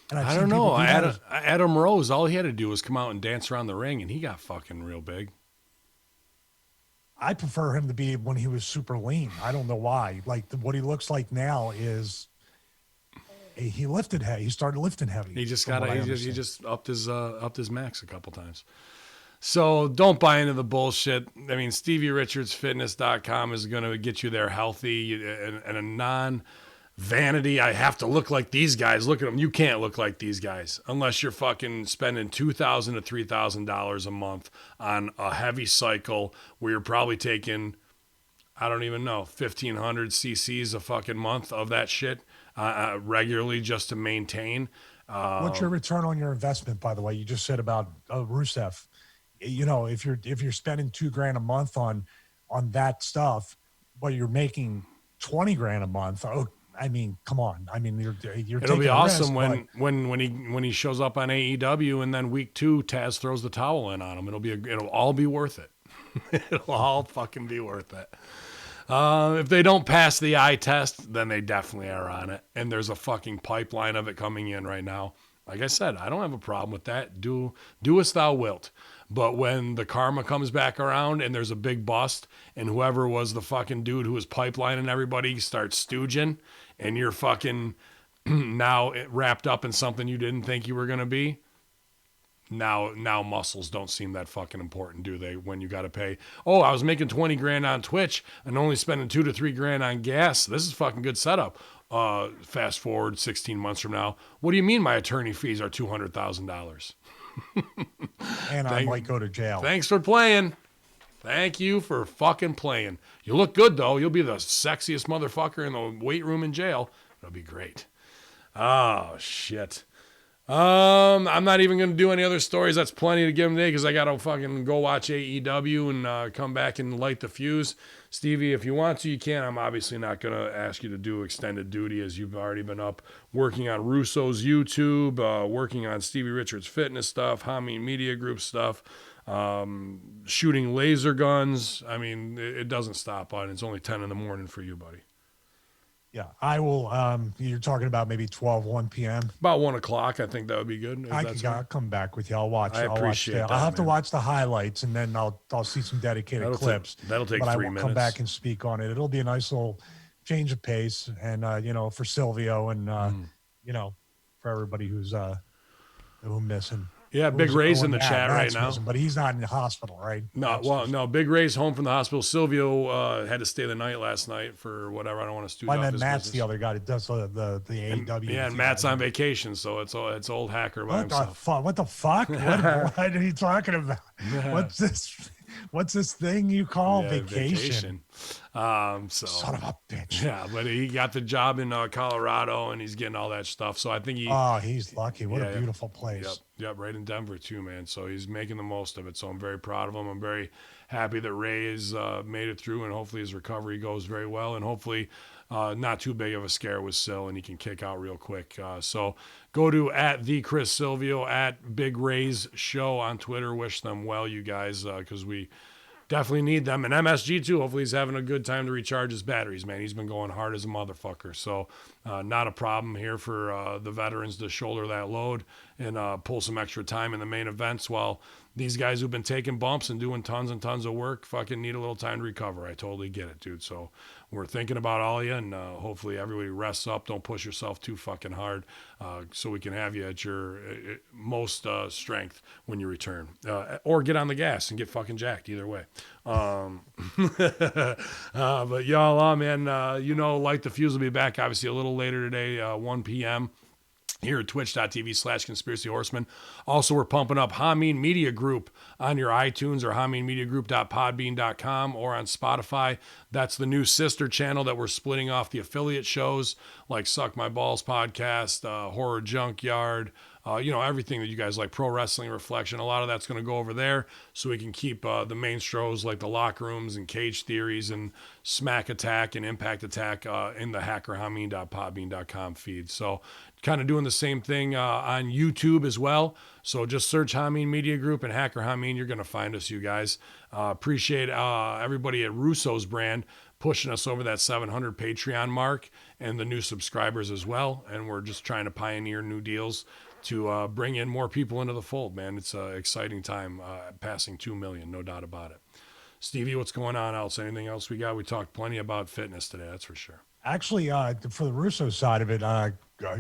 And I don't know. Adam Rose, all he had to do was come out and dance around the ring, and he got fucking real big. I prefer him to be when he was super lean. I don't know why. Like what he looks like now is he lifted heavy. He started lifting heavy. He just upped his max a couple times. So don't buy into the bullshit. I mean, StevieRichardsFitness.com is going to get you there healthy and a non-vanity. I have to look like these guys. Look at them. You can't look like these guys unless you're fucking spending $2,000 to $3,000 a month on a heavy cycle where you're probably taking, I don't even know, 1,500 cc's a fucking month of that shit regularly just to maintain. What's your return on your investment, by the way? You just said about Rusev. You know, if you're spending $2,000 a month on that stuff, but you're making $20,000 a month. Oh, I mean, come on. I mean, you're it'll be awesome risk, when he shows up on AEW and then week 2 Taz throws the towel in on him. It'll all be worth it. It'll all fucking be worth it. If they don't pass the eye test, then they definitely are on it. And there's a fucking pipeline of it coming in right now. Like I said, I don't have a problem with that. Do as thou wilt. But when the karma comes back around and there's a big bust and whoever was the fucking dude who was pipelining everybody starts stooging and you're fucking now wrapped up in something you didn't think you were going to be, now muscles don't seem that fucking important, do they? When you got to pay, oh, I was making $20,000 on Twitch and only spending $2,000 to $3,000 on gas. This is fucking good setup. Fast forward 16 months from now. What do you mean my attorney fees are $200,000? And I might go to jail. Thanks for playing. Thank you for fucking playing. You look good, though. You'll be the sexiest motherfucker in the weight room in jail. It'll be great. Oh, shit. I'm not even going to do any other stories. That's plenty to give them today because I got to fucking go watch AEW and come back and light the fuse. Stevie, if you want to, you can. I'm obviously not going to ask you to do extended duty as you've already been up working on Russo's YouTube, working on Stevie Richards Fitness stuff, Hamin Media Group stuff, shooting laser guns. I mean, it doesn't stop on. It's only 10 in the morning for you, buddy. Yeah, I will. You're talking about maybe 1 p.m. About 1 o'clock. I think that would be good. I'll come back with you. I'll watch. I appreciate that. I'll have to watch the highlights and then I'll see some dedicated clips. That'll take 3 minutes. But I will come back and speak on it. It'll be a nice little change of pace, and for Silvio and for everybody who's missing. Yeah, Big Ray's in the chat right now. Missing, but he's not in the hospital, right? No, Big Ray's home from the hospital. Silvio had to stay the night last night for whatever. I don't want to stooge off his Matt's business. The other guy that does the AEW. Yeah, and Matt's on vacation, so it's old hacker by himself. What the fuck? What are you talking about? What's this? what's this thing you call Yeah, vacation? So Son of a bitch. yeah, but he got the job in Colorado, and he's getting all that stuff. So I think Oh, he's lucky. What a yeah, beautiful yep, place. yep, right in Denver too, man. So he's making the most of it. So I'm very proud of him. I'm very happy that Ray has made it through, and hopefully his recovery goes very well, and hopefully not too big of a scare with Sil, and he can kick out real quick. So go to at the Chris Silvio at Big Ray's Show on Twitter. Wish them well, you guys, because we definitely need them. And MSG too. Hopefully he's having a good time to recharge his batteries, man. He's been going hard as a motherfucker. So not a problem here for the veterans to shoulder that load and pull some extra time in the main events while these guys who've been taking bumps and doing tons and tons of work fucking need a little time to recover. I totally get it, dude. So we're thinking about all of you, and hopefully everybody rests up. Don't push yourself too fucking hard so we can have you at your most strength when you return. Or get on the gas and get fucking jacked, either way. But y'all, man, Light the Fuse will be back obviously a little later today, 1 p.m. here at twitch.tv/Conspiracy Horseman. Also, we're pumping up Hamin Media Group on your iTunes or haminmediagroup.podbean.com or on Spotify. That's the new sister channel that we're splitting off the affiliate shows like Suck My Balls podcast, Horror Junkyard, everything that you guys like, Pro Wrestling Reflection. A lot of that's going to go over there so we can keep the main shows like the Locker Rooms and Cage Theories and Smack Attack and Impact Attack in the hackerhamin.podbean.com feed. So kind of doing the same thing on YouTube as well. So just search Hamin Media Group and Hacker Hamin. You're going to find us, you guys. Appreciate everybody at Russo's brand pushing us over that 700 Patreon mark and the new subscribers as well. And we're just trying to pioneer new deals to bring in more people into the fold, man. It's an exciting time, passing 2 million, no doubt about it. Stevie, what's going on else? Anything else we got? We talked plenty about fitness today, that's for sure. Actually, for the Russo side of it,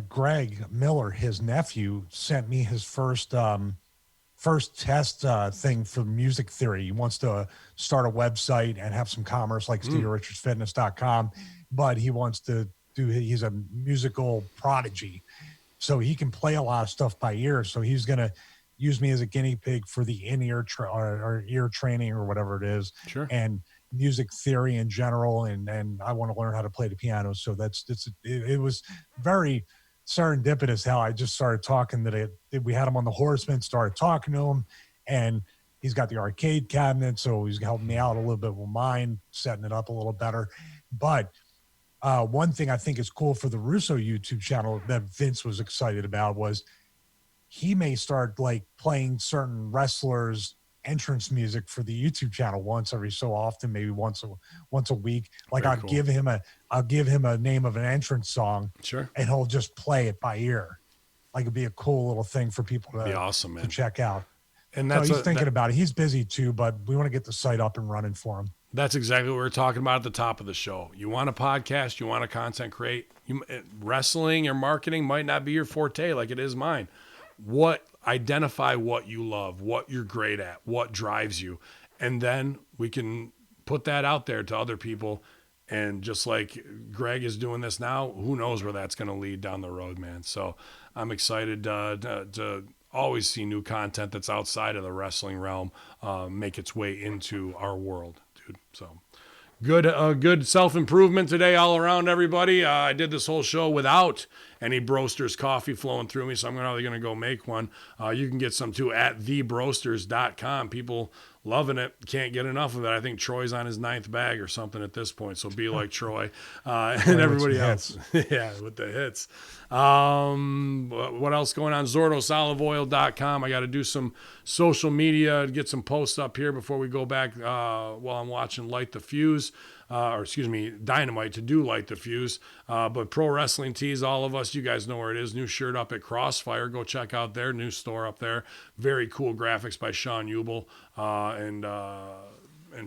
Greg Miller, his nephew, sent me his first test thing for music theory. He wants to start a website and have some commerce like StevieRichardsFitness.com, but he wants to he's a musical prodigy. So he can play a lot of stuff by ear. So he's going to use me as a guinea pig for the in-ear or ear training or whatever it is. Sure. And music theory in general. And I want to learn how to play the piano. So it was very serendipitous how I just started talking we had him on the Horseman, started talking to him, and he's got the arcade cabinet. So he's helping me out a little bit with mine, setting it up a little better. But one thing I think is cool for the Russo YouTube channel that Vince was excited about was he may start like playing certain wrestlers' entrance music for the YouTube channel once every so often, maybe once a week. Like Very I'll cool. give him a name of an entrance song, sure, and he'll just play it by ear. Like it'd be a cool little thing for people to be awesome, man. to check out. And So that's he's thinking about it. He's busy too, but we want to get the site up and running for him. That's exactly what we were talking about at the top of the show. You want a podcast, you want to content create. Wrestling or marketing might not be your forte like it is mine. Identify what you love, what you're great at, what drives you, and then we can put that out there to other people. And just like Greg is doing this now, who knows where that's going to lead down the road, man. So I'm excited to always see new content that's outside of the wrestling realm make its way into our world, dude. So good self-improvement today all around, everybody. I did this whole show without any Broasters coffee flowing through me, so I'm probably going to go make one. You can get some too at thebroasters.com. People loving it. Can't get enough of it. I think Troy's on his 9th bag or something at this point, so be like Troy and everybody else. Yeah, with the hits. What else going on? ZordoSoliveOil.com. I got to do some social media, get some posts up here before we go back while I'm watching Light the Fuse. Dynamite to do Light the Fuse. But Pro Wrestling Tees, all of us, you guys know where it is. New shirt up at Crossfire. Go check out their new store up there. Very cool graphics by Sean Ubel and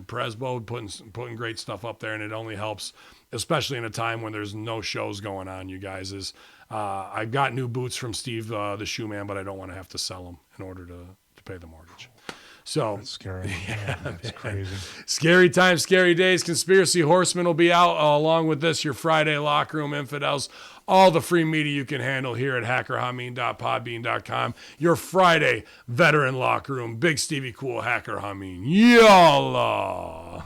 Presbo putting great stuff up there, and it only helps, especially in a time when there's no shows going on, you guys. I've got new boots from Steve the Shoe Man, but I don't want to have to sell them in order to pay the mortgage. So that's scary. Yeah, that's crazy. Scary times, scary days. Conspiracy Horseman will be out along with this, your Friday Locker Room Infidels. all the free media you can handle here at hackerhamin.podbean.com. Your Friday veteran locker room. Big Stevie Cool, Hacker Hamin. Yalla.